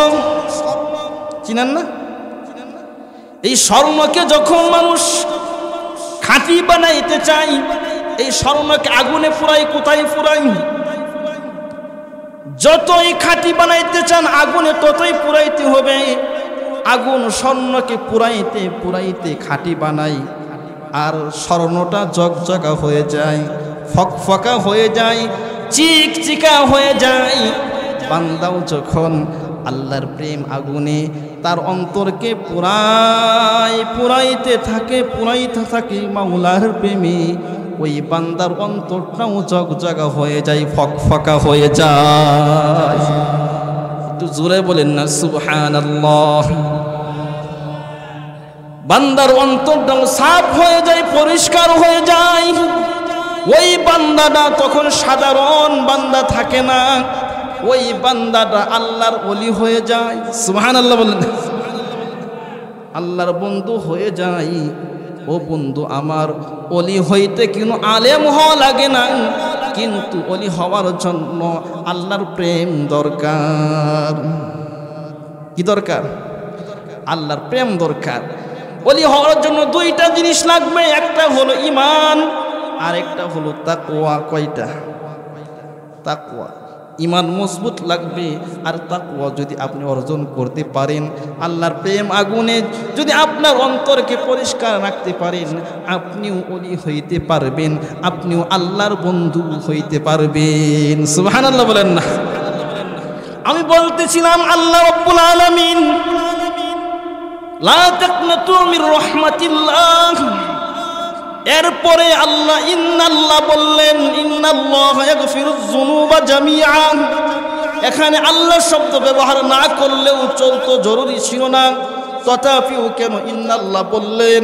S1: চিনেন না? এই স্বর্ণকে যখন মানুষ খাঁটি বানাইতে চাই, এই স্বর্ণকে আগুনে পুরাই। কোথায় পুরাই? যতই খাঁটি বানাইতে চান আগুনে ততই পুরাইতে হবে। আগুন স্বর্ণকে পুরাইতে পুরাইতে খাঁটি বানাই, আর স্বর্ণটা জগজগা হয়ে যায়, ফকফকা হয়ে যায়, চিকচিকা হয়ে যায়। বান্দাও যখন আল্লাহর প্রেম আগুনে তার অন্তরকে পুরাইতে থাকে মাওলার প্রেমে, ওই বান্দার অন্তরটাও জগজগা হয়ে যায়, ফকফকা হয়ে যায়। একটু জোরে বলেন না সুবহানাল্লাহ। বান্দার অন্তরটাও সাফ হয়ে যায়, পরিষ্কার হয়ে যায়। ওই বান্দাটা তখন সাধারণ বান্দা থাকে না, ওই বান্দাটা আল্লাহর ওলি হয়ে যায়। সুবহানাল্লাহ বলেন। আল্লাহর বন্ধু হয়ে যায়। ও বন্ধু আমার, ওলি হইতে কিন্তু আলেম হওয়া লাগে না, কিন্তু ওলি হওয়ার জন্য আল্লাহর প্রেম দরকার। কি দরকার? আল্লাহর প্রেম দরকার। ওলি হওয়ার জন্য দুইটা জিনিস লাগবে, একটা হলো ঈমান আর একটা হলো তাকওয়া। কয়টা? তাকওয়া। ঈমান মজবুত লাগবে, আর তাকওয়া যদি আপনি অর্জন করতে পারেন, আল্লাহর প্রেম আগুনে যদি আপনার অন্তরকে পরিষ্কার রাখতে পারেন, আপনিও ওলি হইতে পারবেন, আপনিও আল্লাহর বন্ধু হইতে পারবেন। সুবহানাল্লাহ বলেন না? আমি বলতেছিলাম আল্লাহ রাব্বুল আলামিন লা তাকনাতু মির রাহমাতিল্লাহ, এরপরে আল্লাহ ইন্নাল্লাহ বললেন, ইন্নাল্লাহা ইয়াগফিরুয যুনুবা জামিআ। এখানে আল্লাহ শব্দ ব্যবহার না করলেও চলতো, জরুরি ছিল না। তথাপিও কেন ইন্নাল্লাহ বললেন?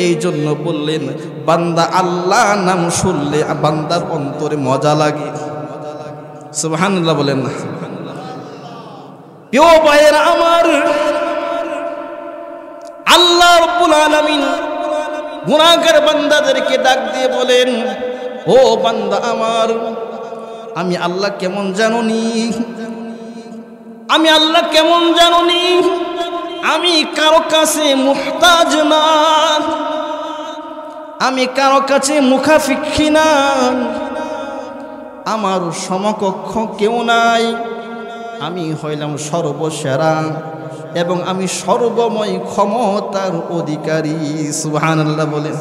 S1: এই জন্য বললেন, বান্দা আল্লাহ নাম শুনলে বান্দার অন্তরে মজা লাগে। সুবহানাল্লাহ বলেন না? প্রিয় ভাইয়েরা আমার, আল্লাহ রাব্বুল আলামিন গুনাহগার বান্দাদেরকে ডাক দিয়ে বলেন, ও বান্দা আমার, আমি আল্লাহ কেমন জানোনি? আমি আল্লাহ কেমন জানুনি, আমি কারো কাছে মুহতাজ না, আমি কারো কাছে মুখাফিক্ষি না, আমার সমকক্ষ কেউ নাই, আমি হইলাম সর্বসেরা এবং আমি সর্বময় ক্ষমতার অধিকারী। সুবহানাল্লাহ বলেন।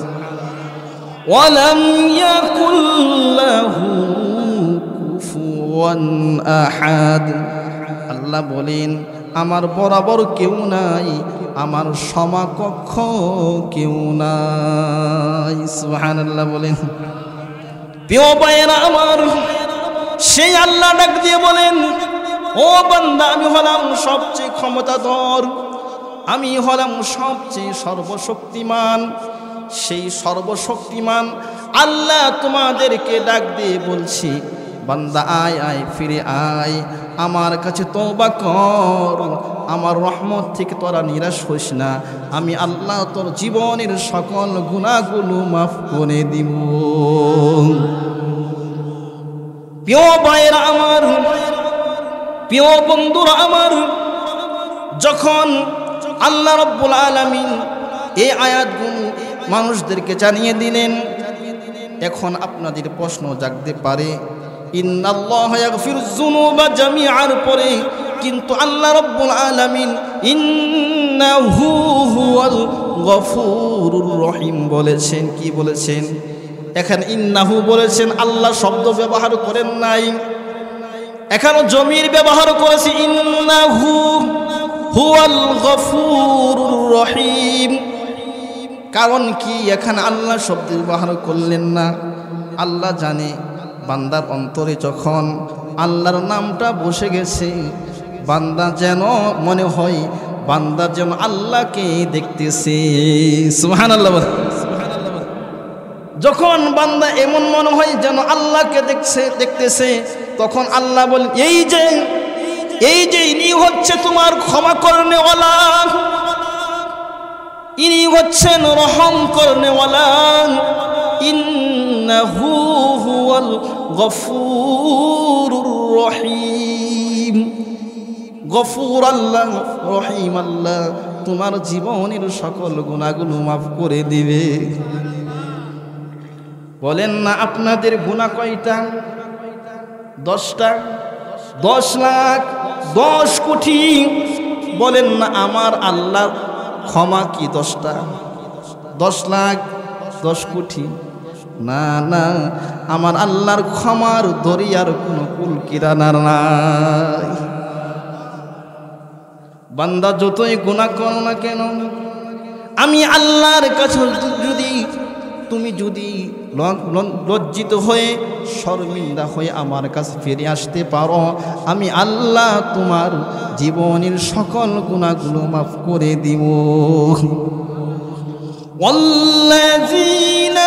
S1: ওয়ালাম ইয়াকুল লাহু কুফুয়ান আহাদ। আল্লাহ বলেন আমার বরাবর কেউ নাই, আমার সমকক্ষ কেউ নাই। সুবহানাল্লাহ বলেন। প্রিয় ভাইয়েরা আমার, সেই আল্লাহ ডাক দিয়ে বলেন, ও বান্দা আমি হলাম সবচেয়ে ক্ষমতাধর, আমি হলাম সবচেয়ে সর্বশক্তিমান। সেই সর্বশক্তিমান আল্লাহ তোমাদেরকে ডাক দিয়ে বলছি, বান্দা আয় আয়, ফিরে আয়, আমার কাছে তওবা কর, আমার রহমত থেকে তোরা নিরাশ হইস না, আমি আল্লাহ তোর জীবনের সকল গুনাহগুলো মাফ করে দিব। প্রিয় ভাইয়েরা আমার, প্রিয় বন্ধুরা আমার, যখন আল্লাহ রাব্বুল আলামিন এই আয়াতগুলো মানুষদেরকে জানিয়ে দিলেন, এখন আপনাদের প্রশ্ন জাগতে পারে, ইন্নাল্লাহা ইয়াগফিরুয যুনুবা জামিআর পরে কিন্তু আল্লাহ রাব্বুল আলামিন ইন্নাহু হুয়াল গফুরুর রহিম বলেছেন। কি বলেছেন? এখানে ইন্নাহু বলেছেন, আল্লাহ শব্দ ব্যবহার করেন নাই, এখানে জমির ব্যবহার করেছে, ইন্নাহু হুয়াল গফুরুর রহিম। কারণ কি এখানে আল্লাহ শব্দ ব্যবহার করলেন না? আল্লাহ জানে বান্দার অন্তরে যখন আল্লাহর নামটা বসে গেছে, বান্দা যেন মনে হয় বান্দা যেন আল্লাহকে দেখতেছে। সুবহানাল্লাহ। যখন বান্দা এমন মনে হয় যেন আল্লাহকে দেখতেছে, তখন আল্লাহ বলেন, এই যে ইনি হচ্ছে তোমার ক্ষমা করনেওয়ালা, ইনি হচ্ছেন রহম করনেওয়ালা, ইন্নাহু হুয়াল গফুরুর রহিম। গফুর আল্লাহ, রহিম আল্লাহ তোমার জীবনের সকল গুনাহগুলো মাফ করে দিবে। বলেন না আপনাদের গুনাহ কয়টা? 10টা, 10 লাখ, 10 কোটি। বলেন না আমার আল্লাহর ক্ষমা কি 10টা, 10 লাখ, 10 কোটি? না না, আমার আল্লাহর ক্ষমার দরিয়ার কোনো কুল কিরানা নাই। বান্দা যতই গুনাহ করো না কেন, আমি আল্লাহর কাছে তুমি যদি লজ্জিত হয়ে শর্মিন্দা হয়ে আমার কাছে ফিরে আসতে পারো, আমি আল্লাহ তোমার জীবনের সকল গুনাহগুলো মাফ করে দিব। والذين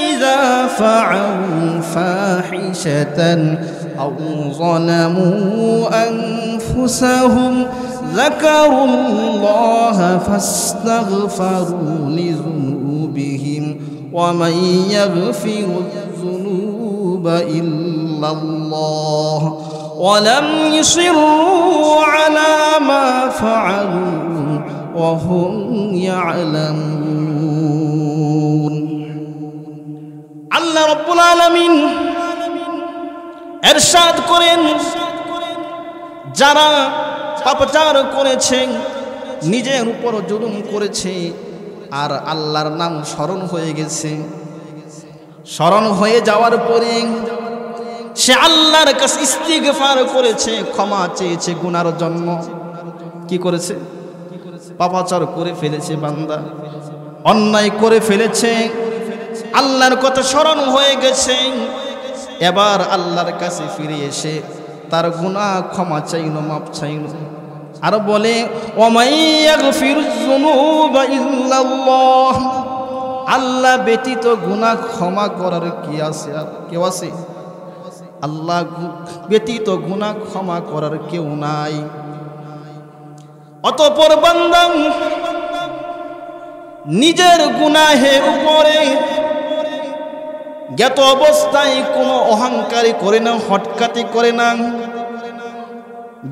S1: إذا فعلوا فاحشة أو ظلموا أنفسهم ذكروا الله فاستغفروا لذنوبهم ومن يغفر الذنوب إلا الله ولم يصروا على ما فعلوا وهم يعلمون। আল্লাহ রাব্বুল আলামিন ইরশাদ করেন, যারা পাপাচার করেছে, নিজের উপর জুলুম করেছে, আর আল্লাহর নাম স্মরণ হয়ে গেছে, স্মরণ হয়ে যাওয়ার পরে সে আল্লাহর কাছে ইস্তিগফার করেছে, ক্ষমা চেয়েছে গুনার জন্য। কি করেছে? পাপাচার করে ফেলেছে বান্দা, অন্যায় করে ফেলেছে, আল্লাহর কথা স্মরণ হয়ে গেছে, এবার আল্লাহর কাছে ফিরে এসে তার গুনাহ ক্ষমা চাইল, মাপ চাইল, আর বলে ওয়ামাইয়াগফিরুয যুনুবা ইল্লাল্লাহ, আল্লাহ ব্যতীত গুনাহ ক্ষমা করার কি আছে? আর কেউ আছে? আল্লাহ ব্যতীত গুনাহ ক্ষমা করার কেউ নাই। অতঃপর বান্দা নিজের গুনাহের উপরে জ্ঞাত অবস্থায় কোনো অহংকারী করে না, হটকাতি করে না,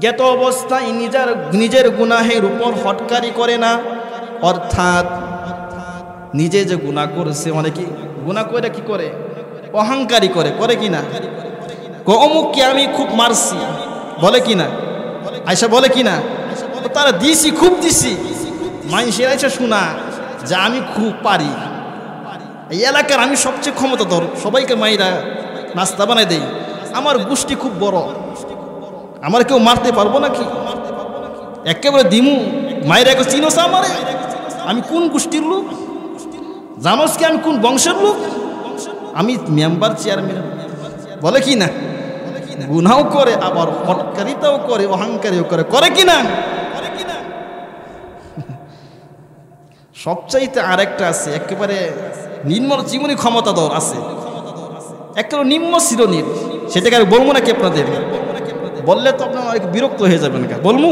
S1: জ্ঞাত অবস্থায় নিজের গুনাহের উপর হটকারি করে না, অর্থাৎ নিজে যে গুনাহ করেছে, অনেকে গুনাহ করে কি করে, অহংকারী করে কি না, অমুককে আমি খুব মারছি বলে কি না, আয়সা বলে কি না, তারা দিছি খুব দিছি, মানুষের আয়সা শোনা যে আমি খুব পারি, এই এলাকার আমি সবচেয়ে ক্ষমতাধর, সবাইকে মাইরা নাস্তা বানাই দেই, আমার গোষ্ঠী খুব বড়, আমার কেউ মারতে পারবো নাকি, একেবারে দিমু মায়েরা কেউ চিনোস আমারে, আমি কোন গোষ্ঠীর লোক জানোস কি, আমি কোন বংশের লোক, আমি মেম্বার চেয়ারম্যান বলে কি না, গুনাও করে আবার হটকারিতাও করে, অহংকারীও করে কি না। সবচাইতে আরেকটা আছে, একেবারে নিম্ন জীবনী ক্ষমতাধর আছে, একেবারে নিম্ন শ্রেণীর, সেটাকে আর বলবো নাকি আপনাদের, বললে তো আপনার অনেক বিরক্ত হয়ে যাবেন, বলবো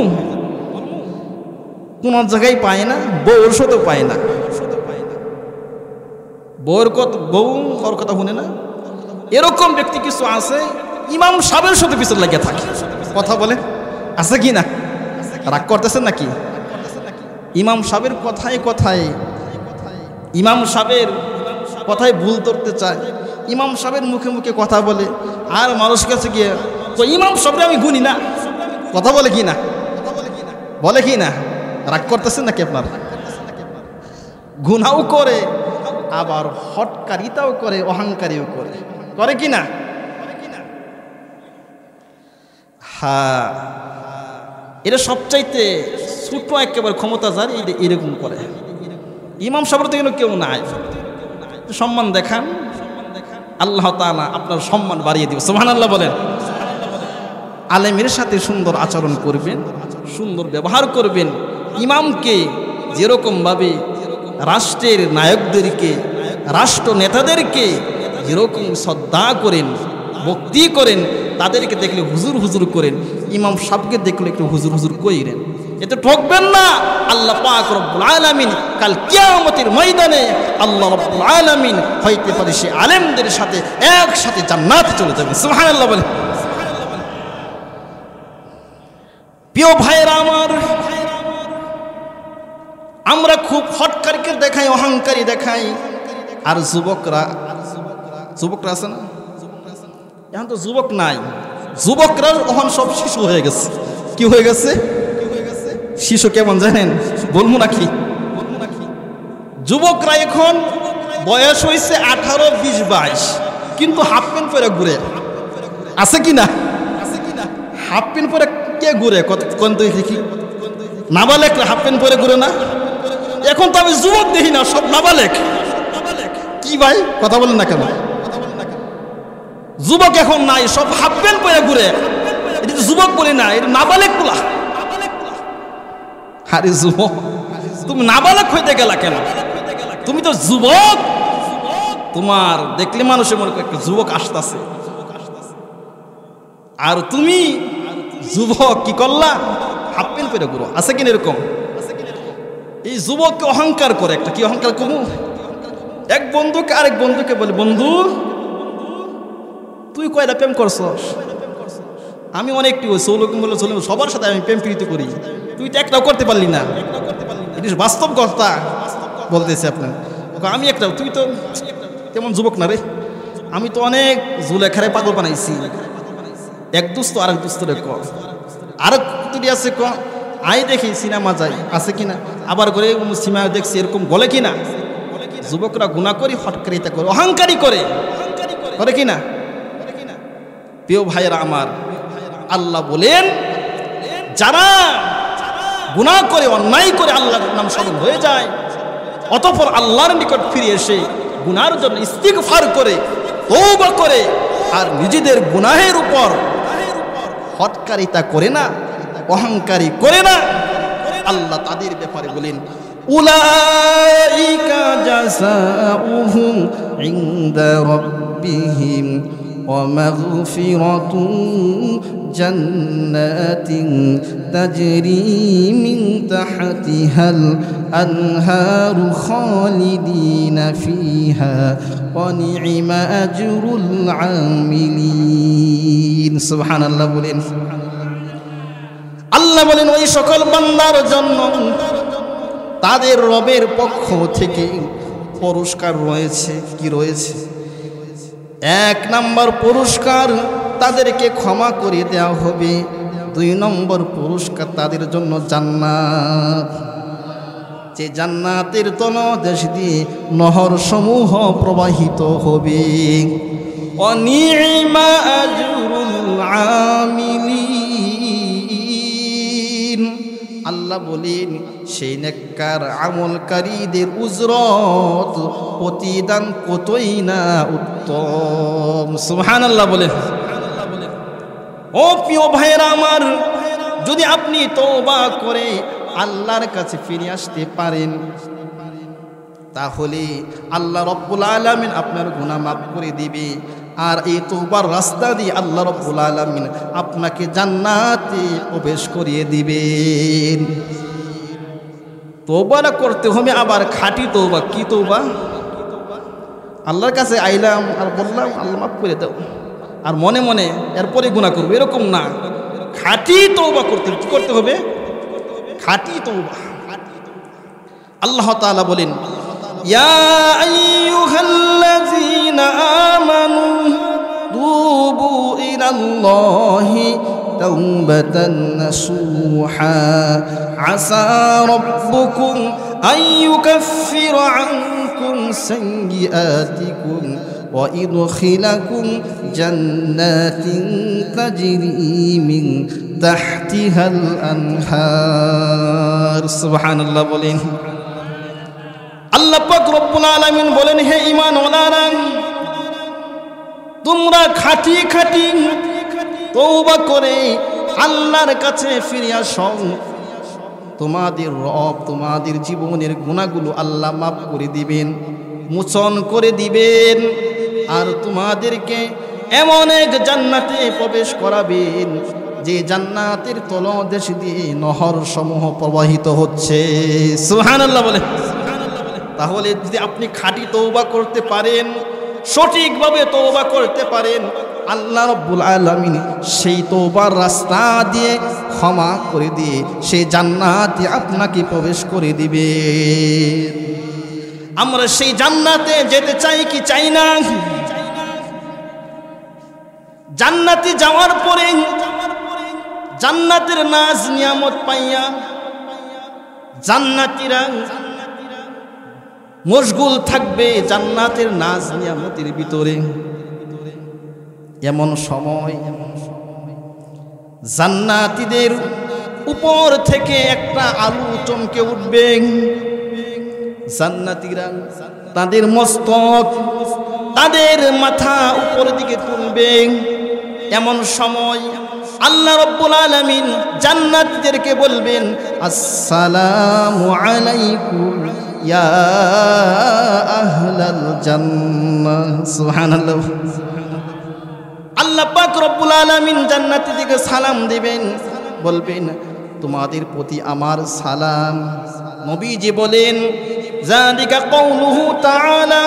S1: কোন জায়গায় পায় না, বউর সাথেও পায় না, বউর কথা শুনে না, এরকম ব্যক্তি কিছু আছে, ইমাম সাহেবের সাথে পিছনে লাগিয়ে থাকে, কথা বলে আছে কি না, রাগ করতেছেন নাকি, ইমাম সাহেবের কথায় ইমাম সাহেবের কথায় ভুল ধরতে চায়, ইমাম সাহেবের মুখে মুখে কথা বলে, আর মানুষের কাছে গিয়ে তো ইমাম সাহেব আমি গুনি না, কথা বলে কি না, রাগ করতেছেন নাকি আপনার, গুনাও করে আবার হটকারিতাও করে, অহংকারীও করে কি না। হ্যাঁ, এটা সবচাইতে ছোট একেবারে ক্ষমতা যার এরকম করে, ইমাম সাহেবের তো কেউ নাই, সম্মান দেখান, আল্লাহ তাআলা আপনার সম্মান বাড়িয়ে দিবে, সুবহানাল্লাহ বলেন। আলেমের সাথে সুন্দর আচরণ করবেন, সুন্দর ব্যবহার করবেন, ইমামকে যেরকমভাবে রাষ্ট্রের নায়কদেরকে, রাষ্ট্র নেতাদেরকে যেরকম শ্রদ্ধা করেন, ভক্তি করেন, তাদেরকে দেখলে হুজুর হুজুর করেন, ইমাম সাহেবকে দেখলে একটু হুজুর হুজুর কইরেন, এতে ঠকবেন না। আল্লাহ পাক রব্বুল আলামিন কাল কিয়ামতের ময়দানে আল্লাহ রব্বুল আলামিন হইতে পারে সে আলেমদের সাথে একসাথে জান্নাতে চলে যাবেন, সুবহানাল্লাহ বলেন। প্রিয় ভাইয়েরা আমার, আমরা খুব হটকারীকে দেখাই, অহংকারী দেখাই, আর যুবকরা আছে না, এখন তো যুবক নাই, যুবকরা এখন সব শিশু হয়ে গেছে, কি হয়ে গেছে, শিশু কেমন জানেন, বলবো নাকি, যুবকরা এখন বয়স হয়েছে 18, 20, 22, কিন্তু হাফ প্যান্ট পরে ঘুরে, আছে কি না, হাফ প্যান্ট পরে কে ঘুরে, কোন তো দেখি নাবালেক হাফ প্যান্ট পরে ঘুরে না, এখন তো আমি যুবক দেখি না, সব নাবালেক, কি ভাই কথা বলেন না কেন, যুবক এখন নাই, সব হাফ প্যান্ট পরে ঘুরে, এটা তো যুবক বলি না, এটা নাবালেক গুলা। আরে যুবক, তুমি নাবালেক হইতে গেলা কেন, তুমি তো যুবক, তোমার দেখলে মানুষের মনে করে একটা যুবক আসতেছে, আর তুমি যুবক কি করলা, হাফ প্যান্ট পরে ঘুরো, আছে কিনা এরকম। এই যুবককে অহংকার করে, একটা কি অহংকার কমু, এক বন্ধুকে আরেক বন্ধুকে বলে, বন্ধু তুই কয়টা প্রেম করছস, আমি অনেকটি বলে চলে, সবার সাথে আমি প্রেম প্রীতি করি, তুই তো একটাও করতে পারলি না, এটা বাস্তব কথা বলতেছে আপনার, আমি একটা, তুই তো তেমন যুবক না রে, আমি তো অনেক জুলেখারে পাগল বানাইছি, এক দুস্ত আরেক দুস্তরে ক, আরেক তুই আছে ক, আই দেখি সিনেমা যাই, আছে কিনা, আবার করে সিনেমা দেখছি, এরকম বলে কিনা। যুবকরা গুনাহ করি, হটকারিতা করে, অহংকারী করে কিনা। প্রিয় ভাইয়েরা আমার, আল্লাহ বলেন যারা গুনাহ করে, অন্যায় করে আল্লাহর নাম স্মরণ হয়ে যায়, অতঃপর আল্লাহর নিকট ফিরে এসে গুনার জন্য ইস্তিগফার করে, তওবা করে, আর নিজেদের গুনাহের উপর হটকারিতা করে না, অহংকারী করে না, আল্লাহ তাদের ব্যাপারে বলেন উলাইকা জাযাউহুম ইনদা রাব্বিহিম ওয়া মাগফিরাতুন জান্নাতিন তাজরি মিন তাহতিহাল আনহারু খালিদিনা ফিহা ওয়া নি'মা আজরুল আমিলিন। সুবহানাল্লাহ বলেন। আল্লাহ বলেন ওই সকল বান্দার জন্য তাদের রবের পক্ষ থেকে পুরস্কার রয়েছে। কি রয়েছে? 1 নম্বর পুরস্কার, তাদেরকে ক্ষমা করে দেওয়া হবে। 2 নম্বর পুরস্কার, তাদের জন্য জান্নাত, যে জান্নাতের তলদেশ দিয়ে নহর সমূহ প্রবাহিত হবে। অনি'মা আজরুল আমিলিন, আল্লাহ বলেন সেই নেককার আমলকারীদের উজরত প্রতিদান কতই না উত্তম। সুবহানাল্লাহ বলেন। ও প্রিয় ভাইরা আমার, যদি আপনি তওবা করে আল্লাহর কাছে ফিরে আসতে পারেন, তাহলে আল্লাহ রব্বুল আলামিন আপনার গুনাহ মাফ করে দিবে। আর এই তওবার রাস্তা দিয়ে আল্লাহ রব্বুল আলামিন আপনাকে জান্নাতে প্রবেশ করিয়ে দিবেন। তওবাটা করতে হবে, আবার খাঁটি তওবা। কি তওবা? আল্লাহর কাছে আইলাম আর বললাম আল্লাহ মাফ করে দাও, আর মনে মনে এরপরে গুনাহ করবো, এরকম না। খাঁটি তওবা করতে হবে, খাঁটি তওবা। আল্লাহ তাআলা বলেন, ইয়া আইয়ুহাল্লাযীনা আমানু তুবু ইলাল্লাহি তাওবাতান নাসুহা আসা রাব্বুকুম আইয়ুকাফিরা আনকুম সাইয়্যাতিকুম ওয়া ইদখিলাকুম জান্নাতিন তাজরি মিন তাহতিহাল আনহার। সুবহানাল্লাহ বলেন। আল্লাহ পাক রব্বুল আলামিন বলেন, হে ঈমানওয়ালারা, তোমরা খাঁটি খাঁটি তওবা করে আল্লাহর কাছে ফিরে আসো। তোমাদের রব তোমাদের জীবনের গুনাহগুলো আল্লাহ মাফ করে দিবেন, মোচন করে দিবেন, আর তোমাদেরকে এমন এক জান্নাতে প্রবেশ করাবেন যে জান্নাতের তলদেশ দিয়ে নহর সমূহ প্রবাহিত হচ্ছে। সুবহানাল্লাহ বলে। তাহলে যদি আপনি খাঁটি তওবা করতে পারেন, সঠিকভাবে তওবা করতে পারেন, আল্লাহ রাব্বুল আলামিন সেই তওবার রাস্তা দিয়ে ক্ষমা করে দিয়ে সেই জান্নাতে আপনাকে প্রবেশ করে দিবে। আমরা সেই জান্নাতে যেতে চাই কি চাই না? জান্নাতে যাওয়ার পরে জান্নাতের নাজ নিয়ামত পাইয়া জান্নাতীরা মশগুল থাকবে জান্নাতের নাজ নিয়ামতের ভিতরে। এমন সময় জান্নাতীদের উপর থেকে একটা আলো চমকে উঠবে। জান্নাতীরা তাদের মস্তক, তাদের মাথা উপরের দিকে তুলবে। এমন সময় আল্লাহ রাব্বুল আলামিন জান্নাতীদেরকে বলবেন, আসসালামু আলাইকুম ইয়া আহলাল জান্নাহ। সুবহানাল্লাহ। আল্লাহ পাক রব্বুল আলামিন জান্নাতীদেরকে সালাম দিবেন, বলবেন তোমাদের প্রতি আমার সালাম। নবীজি বলেন, যালিকা কাউলুহু তাআলা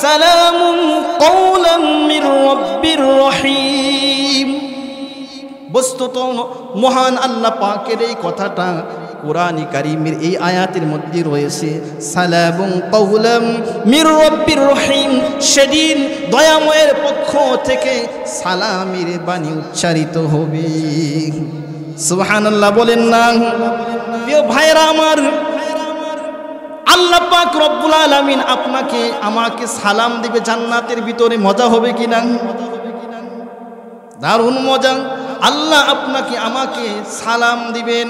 S1: সালামুন কাওলাম মির রাব্বির রহিম। বস্তুত মহান আল্লাহ পাকের এই কথাটা কুরআনে কারীমের এই আয়াতের মধ্যে রয়েছে, সালামুন কাওলাম মির রাব্বির রহিম। সেদিন দয়াময়ের পক্ষ থেকে সালামের বাণী উচ্চারিত হবে। সুবহানাল্লাহ বলেন না? প্রিয় ভাইরা আমার, আল্লাহ পাক রব্বুল আলামিন আপনাকে আমাকে সালাম দিবে জান্নাতের ভিতরে। মজা হবে কিনা? দারুণ মজা। আল্লাহ আপনাকে আমাকে সালাম দিবেন,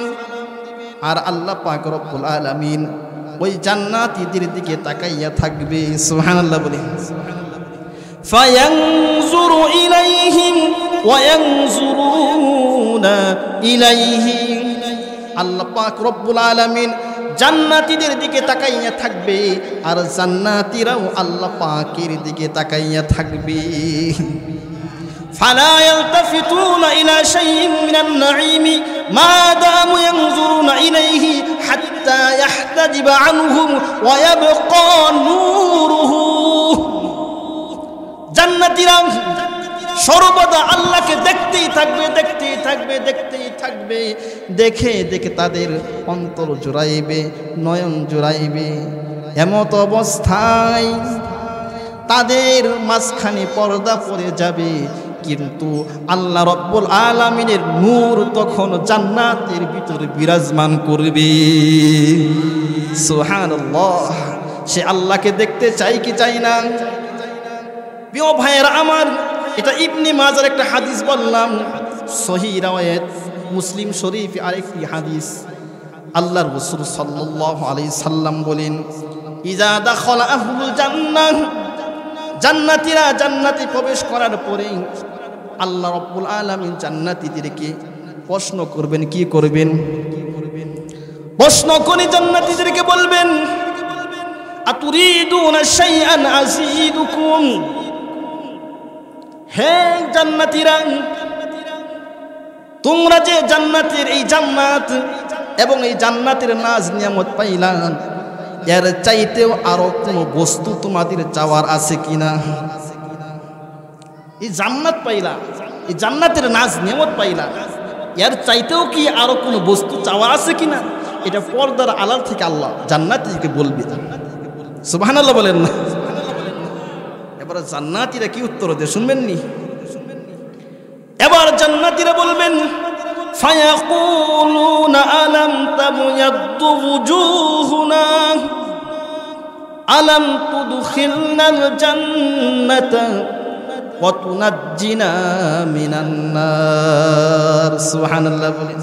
S1: আর আল্লাহ পাক রব্বুল আলামিন ওই জান্নাতীদের দিকে তাকাইয়া থাকবে। সুবহানাল্লাহ বলে। ফায়ানজুরু ইলাইহিম ওয়া ইয়ানজুরুনা ইলাইহি। আল্লাহ পাক রব্বুল আলামিন জান্নাতীদের দিকে তাকাইয়া থাকবে, আর জান্নাতীরাও আল্লাহ পাকের দিকে তাকাইয়া থাকবে। ফালা ইয়ালতাফিতুনা ইলা শাইইন মিনান নাঈমি মা দামু ইয়ানজুরুনা ইলাইহি হাত্তা ইয়াহতাজিবা আনহুম ওয়া ইয়াবকা নূরুহু। জান্নাতীরা সর্বদা আল্লাহকে দেখতেই থাকবে, দেখতেই থাকবে, দেখতেই থাকবে। দেখে দেখে তাদের অন্তর জুড়াইবে, নয়ন জুড়াইবে। এমত অবস্থায় তাদের মাঝখানে পর্দা পড়ে যাবে, কিন্তু আল্লাহ রব্বুল আলামিনের নূর তখন জান্নাতের ভিতরে বিরাজমান করবে। সুবহানাল্লাহ। সে আল্লাহকে দেখতে চাই কি চাই না? প্রিয় ভাইয়েরা আমার, এটা ইবনে মাজার একটা হাদিস বললাম, সহিহ riwayat, মুসলিম শরীফ আরেকটি হাদিস। আল্লাহর রাসূল সাল্লাল্লাহু আলাইহি সাল্লাম বলেন, ইজা দাখালা আহলুল জান্নাহ, জান্নাতীরা জান্নাতে প্রবেশ করার পরে আল্লাহ রাব্বুল আলামিন জান্নাতীদেরকে প্রশ্ন করবেন। কি করবেন? প্রশ্ন করে জান্নাতীদেরকে বলবেন, আতুরিদুনা শাইআন আযীদুকুম, হে জান্নাতীরা, তোমরা যে জান্নাতের এই জান্নাত এবং এই জান্নাতের নাজ নিয়ামত পাইলা, এর চাইতেও আরো কোনো বস্তু তোমাদের চাওয়ার আছে কিনা? এই জান্নাত পাইলা, এই জান্নাতের নাজ নিয়ামত পাইলা, এর চাইতেও কি আরো কোনো বস্তু চাওয়ার আছে কিনা? এটা পর্দার আড়াল থেকে আল্লাহ জান্নাতীকে বলবে। সুবহানাল্লাহ বলেন না? এবার জান্নাতীরা কি উত্তর দেয় শুনবেননি? এবার জান্নাতীরা বলবেন, ফায়াকুলুনা আলাম তাবয়াদ্দু ওয়ুজুহুনা আলাম তুদখিলনাল জান্নাতা ওয়া তুনাজ্জিনা মিনান নার। সুবহানাল্লাহ বলেন।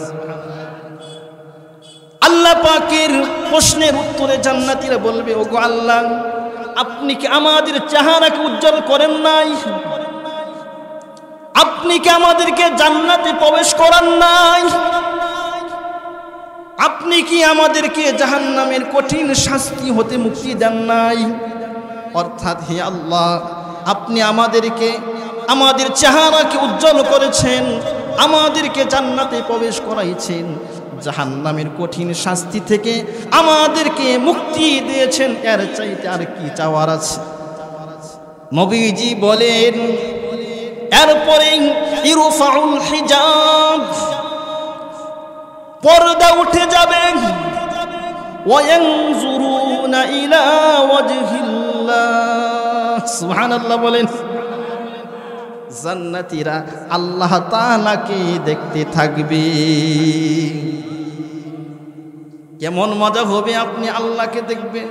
S1: আল্লাহ পাকের প্রশ্নের উত্তরে জান্নাতীরা বলবে, ওগো আল্লাহ, আপনি কি আমাদের চেহারাকে উজ্জ্বল করেন নাই? আপনি কি আমাদেরকে জান্নাতে প্রবেশ করান নাই? আপনি কি আমাদেরকে জাহান্নামের কঠিন শাস্তি হতে মুক্তি দেন নাই? অর্থাৎ হে আল্লাহ, আপনি আমাদেরকে আমাদের চেহারাকে উজ্জ্বল করেছেন, আমাদেরকে জান্নাতে প্রবেশ করাইছেন, জাহান্নামের কঠিন শাস্তি থেকে আমাদেরকে মুক্তি দিয়েছেন, এর চাইতে আর কি চাওয়ার আছে? নবীজি বলেন, এরপরে ইরফাউল হিজাব, পর্দা উঠে যাবে, ওয়ায়ানজুরুনা ইলা ওয়াজহিল্লাহ। সুবহানাল্লাহ বলেন। জান্নাতীরা আল্লাহ তাআলাকে দেখতে থাকবে। কেমন মজা হবে আপনি আল্লাহকে দেখবেন।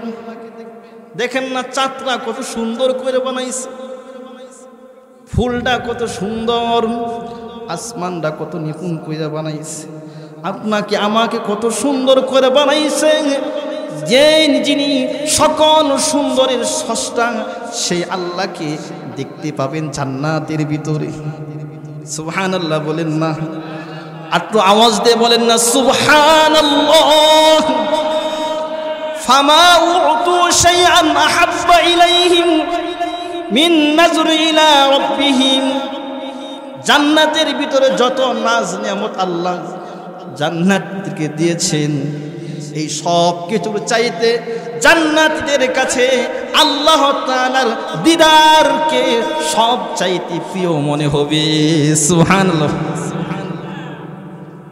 S1: দেখেন না, চাঁদটা কত সুন্দর করে বানাইছে, ফুলটা কত সুন্দর, আসমানটা কত নিপুণ করে বানাইছে, আপনাকে আমাকে কত সুন্দর করে বানাইছে। যে যিনি সকল সুন্দরের স্রষ্টা, সেই আল্লাহকে দেখতে পাবেন জান্নাতের ভিতরে। সুবহানাল্লাহ বলেন না? একটু আওয়াজ দিয়ে বলেন না সুবহানাল্লাহ। ফামা উতু শাইআন আহাব্বা ইলাইহিম মিন নাজরি ইলা রাব্বিহিম। জান্নাতের ভিতরে যত নাজ নিয়ামত আল্লাহ জান্নাতীদেরকে দিয়েছেন, এই সব কিছুর চাইতে জান্নাতীদের কাছে আল্লাহ তাআলার দিদারকে সব চাইতে প্রিয় মনে হবে। সুবহানাল্লাহ।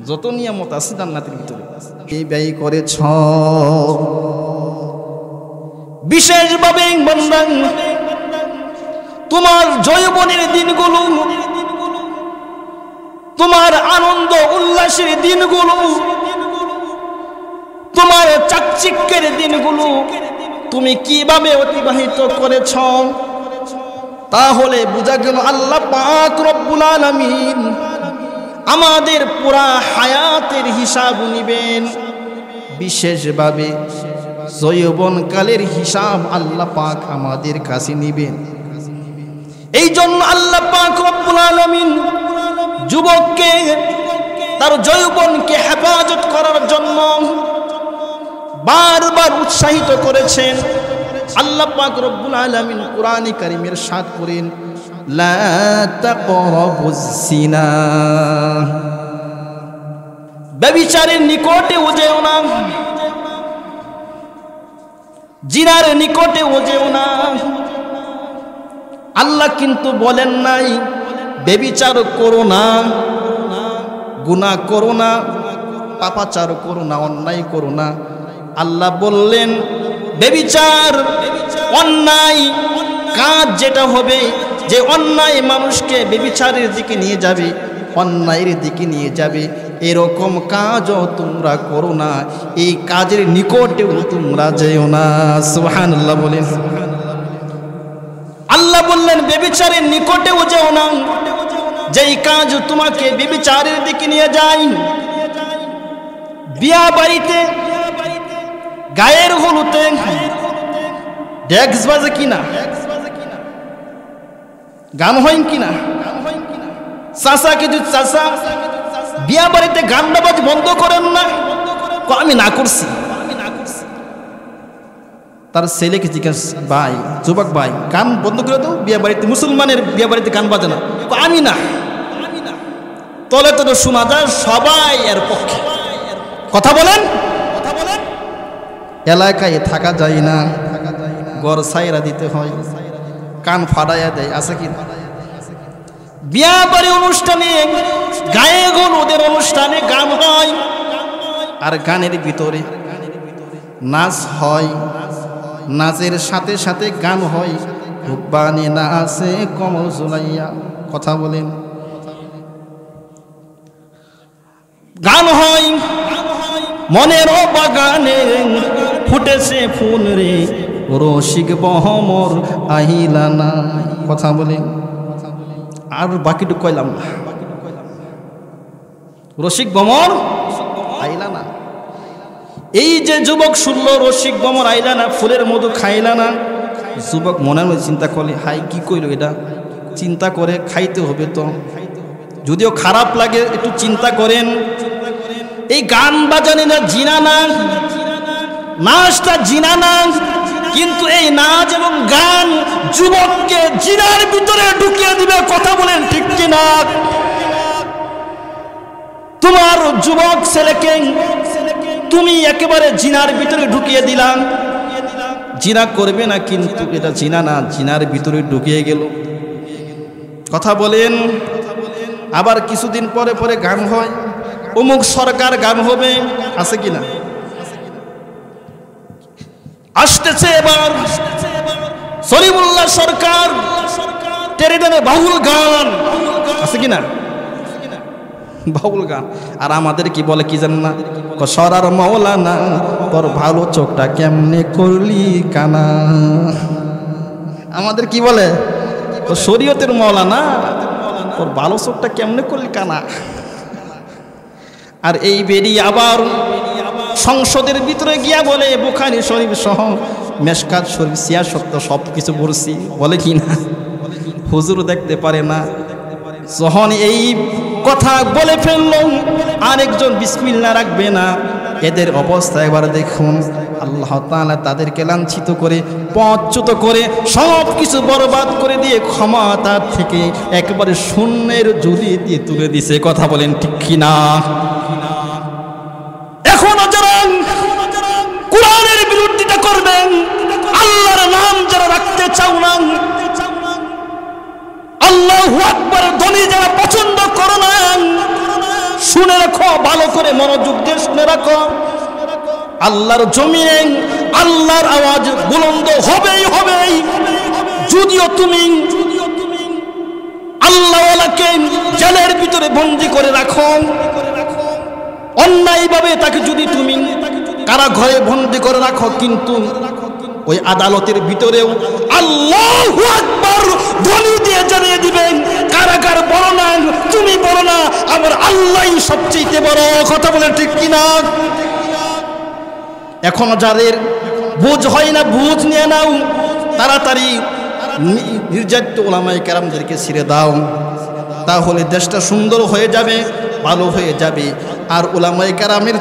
S1: যত নিয়ামত আছে জান্নাতের ভিতরে এই ব্যয় করেছ। বিশেষভাবে বান্দা, তোমার যৌবনের দিনগুলো, তোমার আনন্দ উল্লাসের দিনগুলো, তোমার চাকচিক্যের দিনগুলো তুমি কিভাবে অতিবাহিত করেছ, তাহলে বোঝা গেল আল্লাহ পাক রব্বুল আলামিন আমাদের পুরা হায়াতের হিসাব নিবেন। বিশেষভাবে যৌবনকালের হিসাব আল্লাহ পাক আমাদের কাছে নিবেন। এই জন্য আল্লাহ পাক রব্বুল আলামিন যুবককে, তার যৌবনকে হেফাজত করার জন্য বারবার উৎসাহিত করেছেন। আল্লাহ পাক রব্বুল আলামিন কুরআনে কারীমের ইরশাদ করেন, লা তাকরাবুজ জিনা, ব্যভিচারের নিকটেও যেও না, জিনার নিকটেও যেও না। আল্লাহ কিন্তু বলেন নাই বেবিচার করো না, গুনাহ করো না, পাপাচার করো না, অন্যায় করো না। আল্লাহ বললেন বেবিচার অন্যায় কাজ যেটা হবে, যে অন্যায় মানুষকে বেবিচারের দিকে নিয়ে যাবে, অন্যায়ের দিকে নিয়ে যাবে, এরকম কাজও তোমরা করো না, এই কাজের নিকটেও তোমরা যেও না। সুবহানাল্লাহ বলেন। আল্লাহ বললেন বেবিচারের নিকটেও যেও না, যেই কাজ তোমাকে বেবিচারের দিকে নিয়ে যায়। বিয়া বাড়িতে গায়ের হলুতে ডেক্স বাজে কিনা, গান হয় কিনা, চাচা কিছু চাচা বিয়া বাড়িতে গান বাজ বন্ধ করেন না, আমি না করছি। তার ছেলেকে জিজ্ঞেস, ভাই যুবক ভাই গান বন্ধ করে দাও, বিয়া বাড়িতে মুসলমানের বিয়া বাড়িতে গান বাজে না, আমি না। তলে তলে শোনা যায় সবাই এর পক্ষে। কথা বলেন, এলাকায় থাকা যায় না, ঘর ছাইরা দিতে হয়, কান ফাড়াইয়া দেয়, আছে কি? বিয়া বাড়ি অনুষ্ঠানে গায়ে হলুদের অনুষ্ঠানে গান হয়, আর গানের ভিতরে নাচ হয়, নাচের সাথে সাথে গান হয়। রূপবানী নাচে কমল জুলাইয়া, কথা বলেন, গান হয়। মনের বাগানে ফুটেছে ফুল রে, রসিক বহমর আহিলা না, কথা বলেন। আর বাকিটুকু কইলাম না, রসিক বমর আইলা না। এই যে যুবক শুনলো রসিক বমর আইলা না, ফুলের মধু খাইলা না, যুবক মনের মধ্যে চিন্তা করলে হাই কি কইল এটা, চিন্তা করে খাইতে হবে তো, যদিও খারাপ লাগে একটু চিন্তা করেন। এই গান বাজানিটা জিনা না, নাচটা জিনা না, কিন্তু এই নাচ এবং গান যুবককে জিনার ভিতরে ঢুকিয়ে দিবে। কথা বলেন ঠিক কিনা? তোমার যুবক ছেলেকে তুমি একেবারে জিনার ভিতরে ঢুকিয়ে দিলাম, জিনা করবে না, কিন্তু এটা জিনা না, জিনার ভিতরে ঢুকিয়ে গেল। কথা বলেন। আবার কিছুদিন পরে পরে গান হয়, অমুক সরকার গান হবে, আছে কিনা? আসতেছে এবার সলিমুল্লাহ সরকার, টেরিডনে বাউল গান, আছে কিনা? বাউল গান। আর আমাদের কি বলে কি জানেন না, সরার মাওলানা তোর ভালো চোখটা কেমনে করলি কানা। আমাদের কি বলে, শরীয়তের মাওলানা তোর ভালো চোখটা কেমনে করলি কানা। আর এই বেরি আবার সংসদের ভিতরে গিয়া বলে বুখারী শরীফ সহ মেশকাত শরীফ সিয়াসত সব কিছু পড়ছি, বলে কি না? হুজুর দেখতে পারে না। যখন এই কথা বলে ফেলল, আরেকজন বিসমিল্লাহ রাখবে না। এদের অবস্থা এবার দেখুন, আল্লাহ তাআলা তাদেরকে লাঞ্ছিত করে, পদচ্যুত করে, সব কিছু বরবাদ করে দিয়ে ক্ষমতার থেকে একেবারে শূন্যের ঝুলি দিয়ে তুলে দিছে। কথা বলেন ঠিক কিনা? এখনো যারা কোরআনের বিরোধিতা করবেন, আল্লাহর নাম যারা রাখতে চাও না, আল্লাহু আকবার ধ্বনি যারা পছন্দ করো না, শুনে রাখো, ভালো করে মনোযোগ দিয়ে শুনে রাখো, আল্লাহর জমিনে আল্লাহর আওয়াজ বুলন্দ হবেই হবে। যদিও তুমি আল্লাহওয়ালাকে জেলের ভিতরে বন্দী করে রাখো, অন্যায়ভাবে তাকে যদি তুমি কারাঘরে বন্দী করে রাখো, কিন্তু ওই আদালতের ভিতরেও আল্লাহু আকবার ধ্বনি দিয়ে জানিয়ে দিবেন, কারাগার বড় না, তুমি বড় না, আমার আল্লাহই সবচেয়ে বড়। কথা বলে ঠিক কিনা? এখনো যাদের বুঝ হয় না, বুঝ নিয়ে নাও, তাড়াতাড়ি নির্যাতিত ওলামায়ে কেরামদেরকে ছেড়ে দাও, তাহলে দেশটা সুন্দর হয়ে যাবে, ভালো হয়ে যাবে। আর ওলামায়ে কেরামের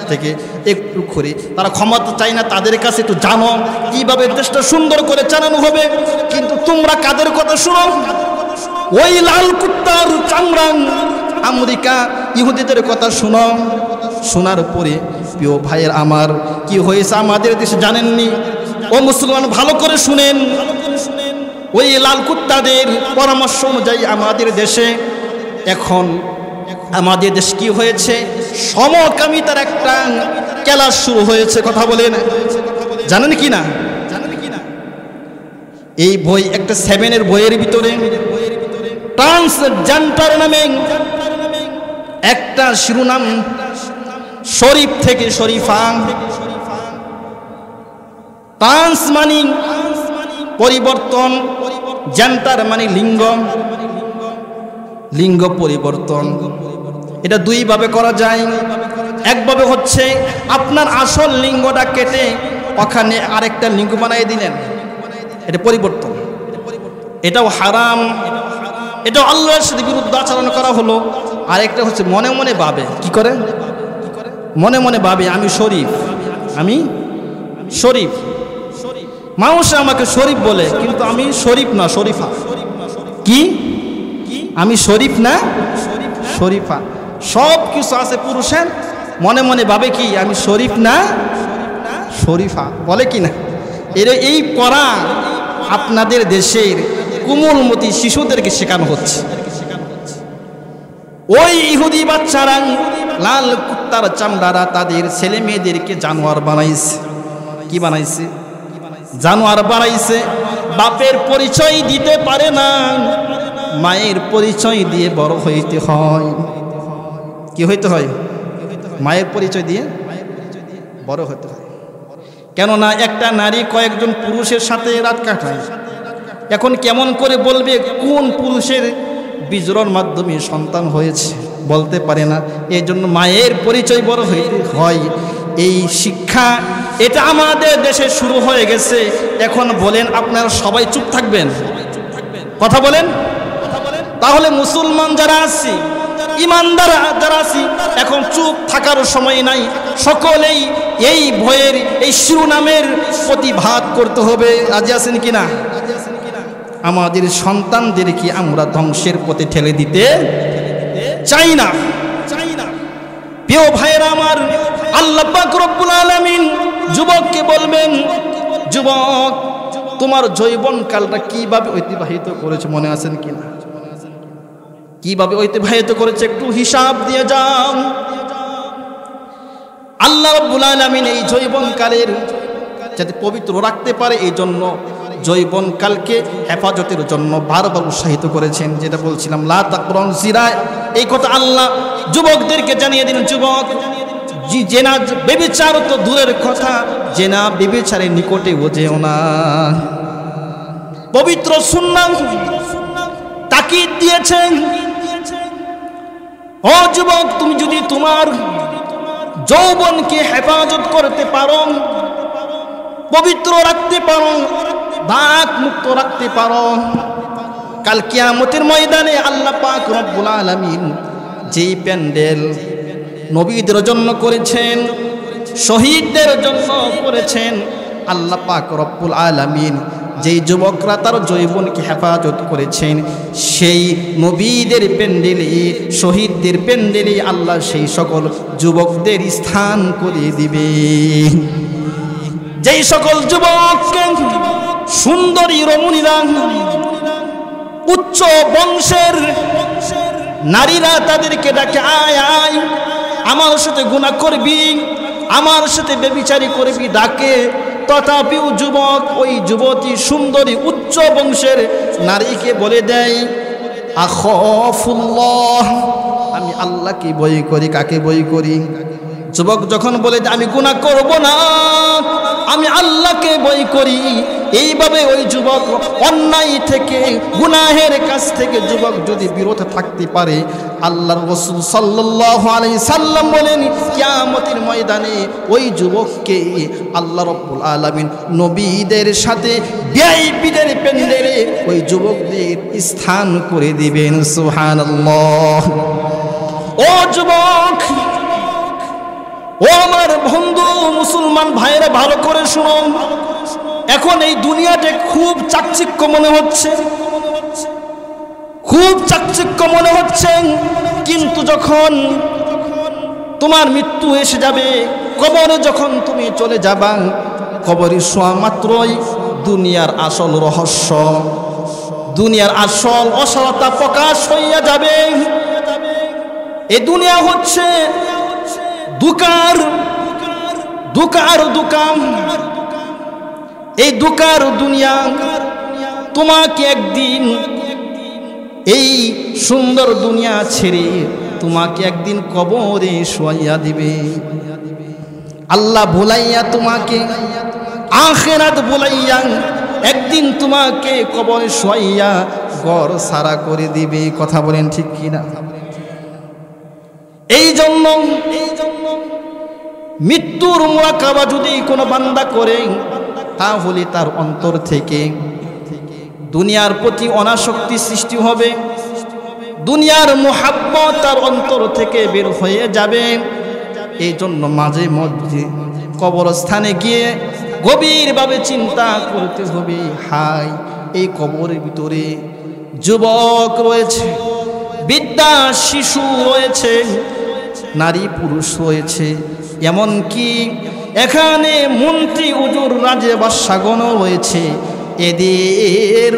S1: থেকে একটু করে তারা ক্ষমতা চায় না, তাদের কাছে একটু জানো কিভাবে দেশটা সুন্দর করে চালানো হবে। কিন্তু তোমরা কাদের কথা শুনো? ওই লাল কুত্তার চামড়া আমেরিকা ইহুদিদের কথা শুনো। শোনার পরে প্রিয় ভাইয়ের আমার কি হয়েছে আমাদের দেশে জানেননি? ও মুসলমান ভালো করে শুনেন, ওই লাল কুত্তাদের পরামর্শ অনুযায়ী আমাদের দেশে এখন আমাদের দেশ কি হয়েছে, সমকামিতার একটা খেলা শুরু হয়েছে। কথা বলেন, জানেন কি না? এই বই একটা 7-এর বইয়ের ভিতরে ট্রান্সজেন্ডার নামে একটা শিরোনাম, শরীফ থেকে শরীফা। ট্রান্স মানে পরিবর্তন, জেন্ডার মানে লিঙ্গ, লিঙ্গ পরিবর্তন। এটা দুইভাবে করা যায়। একভাবে হচ্ছে আপনার আসল লিঙ্গটা কেটে ওখানে আরেকটা লিঙ্গ বানিয়ে দিলেন, এটা পরিবর্তন, এটাও হারাম, এটাও আল্লাহর সাথে বিরুদ্ধে আচরণ করা হলো। আরেকটা হচ্ছে মনে মনে ভাবে, কি করে মনে মনে ভাবে আমি শরীফ, আমি শরীফ, মানুষ আমাকে শরীফ বলে কিন্তু আমি শরীফ না, শরীফা। কি আমি শরীফ না, শরীফা। সব কিছু আছে পুরুষের, মনে মনে ভাবে কি আমি শরীফ না, শরীফা বলে কি না। এই পড়া আপনাদের দেশের কোমলমতি শিশুদেরকে শেখানো হচ্ছে। ওই ইহুদি বাচ্চারা, লাল কুত্তার চামড়ারা তাদের ছেলে মেয়েদেরকে জানোয়ার বানাইছে। কি বানাইছে? জানোয়ার বানাইছে। বাপের পরিচয় দিতে পারে না, মায়ের পরিচয় দিয়ে বড় হইতে হয়। কি হইতে হয়? মায়ের পরিচয় দিয়ে বড় হতে হয়। কেননা একটা নারী কয়েকজন পুরুষের সাথে রাত কাটায়, এখন কেমন করে বলবে কোন পুরুষের বীজের মাধ্যমে সন্তান হয়েছে? বলতে পারে না। এই জন্য মায়ের পরিচয় বড় হইতে হয়। এই শিক্ষা এটা আমাদের দেশে শুরু হয়ে গেছে। এখন বলেন আপনারা সবাই চুপ থাকবেন? কথা বলেন। তাহলে মুসলমান যারা আছি, ইমানদার যারা আছি, এখন চুপ থাকার সময় নাই। সকলেই এই ভয়ের, এই শিরোনামের প্রতিবাদ করতে হবে। রাজি আছেন কিনা? আমাদের সন্তানদেরকে আমরা ধ্বংসের পথে ঠেলে দিতে চাই না। প্রিয় ভাইয়েরা আমার, আল্লাহ পাক রব্বুল আলামিন যুবককে বলবেন, যুবক তোমার যৌবন কালটা কিভাবে অতিবাহিত করেছে মনে আছেন কিনা? কিভাবে অতিবাহিত করেছে একটু হিসাব দিয়ে যাও। আল্লাহ রাব্বুল আলামিন এই যৌবনকালের যাতে পবিত্র রাখতে পারে এই জন্য যৌবনকালকে হেফাজতের জন্য বারবার উৎসাহিত করেছেন। যেটা বলছিলাম লা তাকরান জিনা, এই কথা আল্লাহ যুবকদেরকে জানিয়ে দিন। যুবক, জেনা ব্যভিচার তো দূরের কথা, জেনা ব্যভিচারের নিকটেও যেও না। পবিত্র সুন্নাহ তাকিদ দিয়েছেন, ও যুবক তুমি যদি তোমার যৌবনকে হেফাজত করতে পারো, পবিত্র রাখতে পারো, দাগ মুক্ত রাখতে পারো, কাল কিয়ামতের ময়দানে আল্লাহ পাক রব্বুল আলামিন যেই প্যান্ডেল নবীদের জন্য করেছেন, শহীদদের জন্য করেছেন, আল্লাহ পাক রব্বুল আলামিন যেই যুবকরা তার যৌবনকে হেফাজত করেছেন, সেই নবীদের প্যান্ডেলে, শহীদদের প্যান্ডেলে আল্লাহ সেই সকল যুবকদের স্থান করে দিবে। যেই সকল যুবককে সুন্দরী রমণীরা, উচ্চ বংশের নারীরা তাদেরকে ডাকে, আয় আয় আমার সাথে গুনাহ করবি, আমার সাথে ব্যভিচারী করবি ডাকে, তথাপিও যুবক ওই যুবতী সুন্দরী উচ্চ বংশের নারীকে বলে দেয়, আখাফুল্লাহ, আমি আল্লাহকে ভয় করি। কাকে ভয় করি? যুবক যখন বলে যে আমি গুনাহ করব না, আমি আল্লাহকে ভয় করি, এইভাবে ওই যুবক অন্যায় থেকে, গুনাহের কাছ থেকে যুবক যদি বিরত থাকতে পারে, আল্লাহর রাসূল সাল্লাল্লাহু আলাইহি সাল্লাম বলেন কিয়ামতের ময়দানে ওই যুবককে আল্লাহ রাব্বুল আলামিন নবীদের সাথে ভিআইপিদের প্যান্ডেলে ওই যুবকদের স্থান করে দিবেন। সুবহানাল্লাহ। ও যুবক, ও আমার বন্ধু মুসলমান ভাইরা, ভালো করে শুনুন। এখন এই দুনিয়াতে খুব চাকচিক্য মনে হচ্ছে, খুব চাকচিক্য মনে হচ্ছে, কিন্তু যখন তোমার মৃত্যু এসে যাবে, কবরে যখন তুমি চলে যাবা, কবরে শোয়া মাত্রই দুনিয়ার আসল রহস্য, দুনিয়ার আসল অসারতা প্রকাশ হইয়া যাবে। এই দুনিয়া হচ্ছে দুকার দোকান। এই দুকার দুনিয়া তোমাকে একদিন এই সুন্দর দুনিয়া ছেড়ে তোমাকে একদিন কবরে শোয়াইয়া দিবে। আল্লাহ ভুলাইয়া তোমাকে, আখিরাত ভুলাইয়া একদিন তোমাকে কবরে শোয়াইয়া ঘর সারা করে দিবে। কথা বলেন ঠিক কিনা? এই জন্য মৃত্যুর মুরাকাবা যদি কোনো বান্দা করে, তাহলে তার অন্তর থেকে দুনিয়ার প্রতি অনাসক্তি সৃষ্টি হবে, দুনিয়ার মুহাব্বত তার অন্তর থেকে বের হয়ে যাবে। এই জন্য মাঝে মধ্যে কবরস্থানে গিয়ে গভীরভাবে চিন্তা করতে হবে, হায় এই কবরের ভিতরে যুবক রয়েছে, বৃদ্ধা শিশু রয়েছে, নারী পুরুষ রয়েছে, এমনকি এখানে মন্ত্রী উজুর রাজে বাদশাগণ রয়েছে। এদের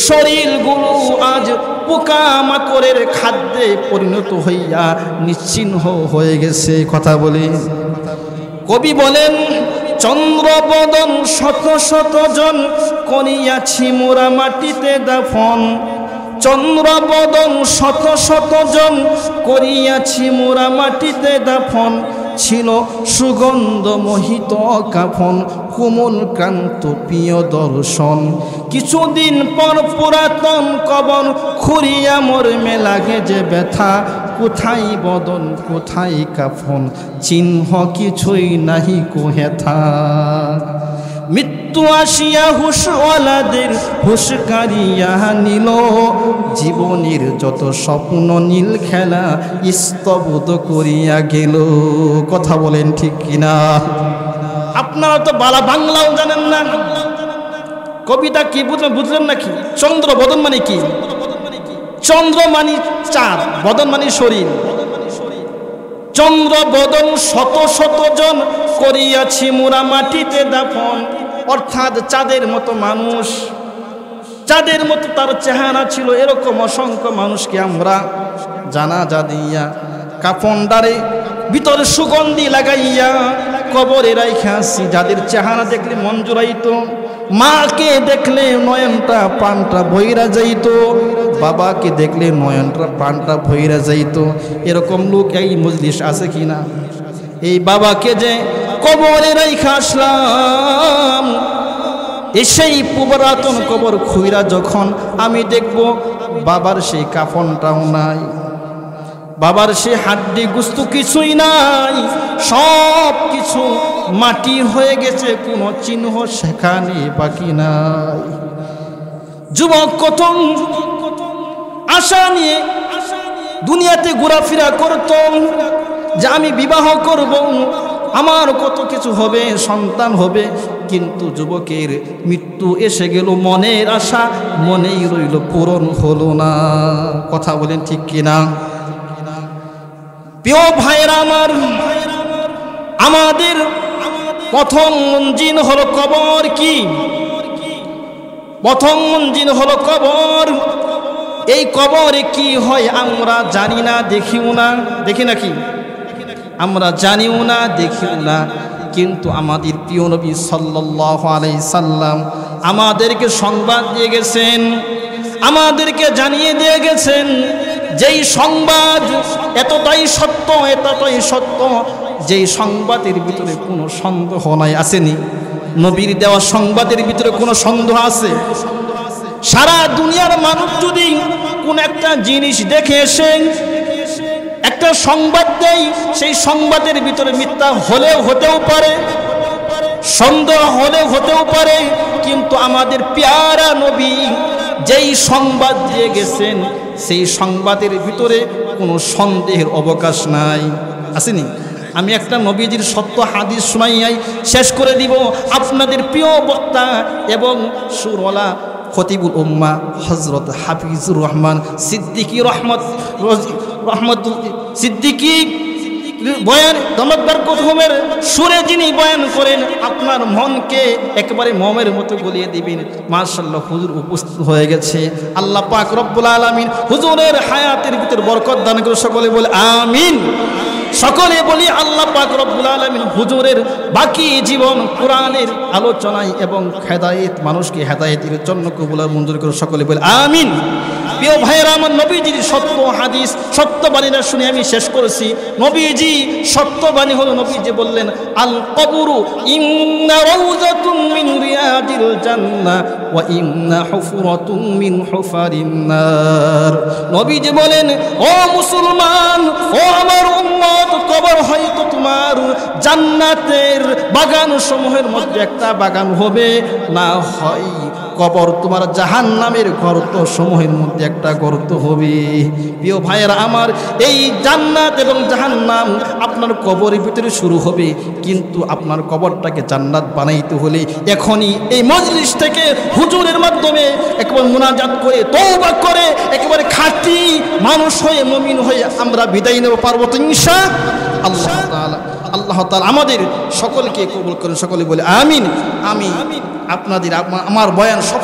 S1: শরীরগুলো আজ পোকামাকড়ের খাদ্যে পরিণত হইয়া নিশ্চিহ্ন হয়ে গেছে। কথা বলি, কবি বলেন, চন্দ্রবদন শত শত জন করিয়াছি মোরা মাটিতে দাফন। চন্দ্রবদন শত শত জন করিয়াছি মোরা মাটিতে দাফন। ছিল সুগন্ধ মোহিত কাফন, কোমল ক্রান্ত প্রিয় দর্শন। কিছুদিন পর পুরাতন কবর খুঁড়িয়া মর্মে লাগে যে ব্যথা। কোথায় বদন কোথায় কাফন, চিহ্ন কিছুই নাহি কোহেথা। মৃত্যু আসিয়া হুশওয়ালাদের হুশ কারিয়া নিল, জীবনের যত স্বপ্ন নীল খেলা স্তব্ধ করিয়া গেল। কথা বলেন ঠিক কিনা? আপনারা তো বালা বাংলাও জানেন না, কবিতা কি বুঝলেন নাকি? চন্দ্র বদন মানে কি? চন্দ্র মানে চাঁদ, বদন মানে শরীর। চন্দ্র বদন শত শত জন করিয়াছি মোরা মাটিতে দাফন। অর্থাৎ চাঁদের মতো মানুষ, চাঁদের মতো তার চেহারা ছিল, এরকম অসংখ্য মানুষকে আমরা জানাজা দিয়া কাফনদারে ভিতরে সুগন্ধি লাগাইয়া কবরে রাইখা আসি। যাদের চেহারা দেখলে মন জুড়াইতো, মাকে দেখলে নয়নটা প্রাণটা ভইরা যাইত, বাবাকে দেখলে নয়নটা প্রাণটা ভইরা যাইত। এরকম লোক এই মজলিস আছে কিনা? এই বাবাকে যে কবরে রাইখা আসলাম, সেই পুরাতন কবর খুইরা যখন আমি দেখব বাবার সেই কাফনটাও নাই, বাবার সে হাড্ডি গুস্ত কিছুই নাই, সব কিছু মাটি হয়ে গেছে, কোনো চিহ্ন সেখানে বাকি নাই। যুবক কত আশা নিয়ে দুনিয়াতে ঘোরাফেরা করত যে আমি বিবাহ করব, আমার কত কিছু হবে, সন্তান হবে, কিন্তু যুবকের মৃত্যু এসে গেল, মনের আশা মনেই রইল, পূরণ হলো না। কথা বলেন ঠিক কিনা? প্রিয় ভাইরা আমার, আমাদের প্রথম মঞ্জিল হলো কবর। কি প্রথম মঞ্জিল হলো কবর। এই কবরে কি হয় আমরা জানি না, দেখিও না। দেখি নাকি? আমরা জানিও না, দেখিও না, কিন্তু আমাদের প্রিয় নবী সাল্লাল্লাহু আলাইহি সাল্লাম আমাদেরকে সংবাদ দিয়ে গেছেন, আমাদেরকে জানিয়ে দিয়ে গেছেন, যেই সংবাদ এতটাই সত্য, এতটাই সত্য, যেই সংবাদের ভিতরে কোনো সন্দেহ নাই। আসেনি? নবীর দেওয়া সংবাদের ভিতরে কোনো সন্দেহ আছে? সারা দুনিয়ার মানুষ যদি কোন একটা জিনিস দেখে এসে একটা সংবাদ দেয়, সেই সংবাদের ভিতরে মিথ্যা হলেও হতেও পারে, সন্দেহ হলেও হতেও পারে, কিন্তু আমাদের প্যারা নবী যেই সংবাদ দিয়ে গেছেন, সেই সংবাদের ভিতরে কোনো সন্দেহের অবকাশ নাই। আসেনি? আমি একটা নবীজির সত্য হাদিস শুনাইয়াই শেষ করে দিব। আপনাদের প্রিয় বক্তা এবং সুরওয়ালা খতিবুল উম্মাহ হযরত হাফিজুর রহমান সিদ্দিকী রহমতুল সিদ্দিকী বয়ান প্রথমের সুরে যিনি বয়ান করেন আপনার মনকে একেবারে মমের মতো গলিয়ে দিবেন। মাশাআল্লাহ, হুজুর উপস্থিত হয়ে গেছে। আল্লাহ পাক রব্বুল আলামিন হুজুরের হায়াতের ভিতর বরকত দান করে। সকলে বলে আমিন। সকলে বলি আল্লাহ পাক রব্বুল আলামিন হুজুরের বাকি জীবন কোরআনের আলোচনায় এবং হেদায়েত, মানুষকে হেদায়েতের জন্য কবুল মঞ্জুর করে। সকলে বলে আমিন। প্রিয় ভাইয়েরা আমার, নবীজির সত্য হাদিস, সত্য বাণীটা শুনে আমি শেষ করেছি। নবীজি সত্য বাণী হলো, নবীজি বললেন আল কবরু ইন্না রাউযাতুম মিন রিয়াদিল জান্নাহ ওয়া ইন্না হুফরাতুম মিন হুফারিন নার। নবীজি বলেন, ও মুসলমান, ও আমার উম্মত, কবর হয়তো তোমার জান্নাতের বাগান সমূহের মধ্যে একটা বাগান হবে, না হয় কবর তোমার জাহান্নামের গর্ত সমূহের মধ্যে একটা গর্ত হবে। প্রিয় ভাইয়েরা আমার, এই জান্নাত এবং জাহান্নাম আপনার কবরের ভিতরে শুরু হবে, কিন্তু আপনার কবরটাকে জান্নাত বানাইতে হলে এখনই এই মজলিস থেকে হুজুরের মাধ্যমে একবার মুনাজাত করে, তওবা করে, একেবারে খাঁটি মানুষ হয়ে, মুমিন হয়ে আমরা বিদায় নেব। পারবো তো ইনশাআল্লাহ তাআলা? আল্লাহ তাআলা আমাদের সকলকে কবুল করেন। সকলে বলে আমিন। আমি আপনাদের আমার বয়ান সব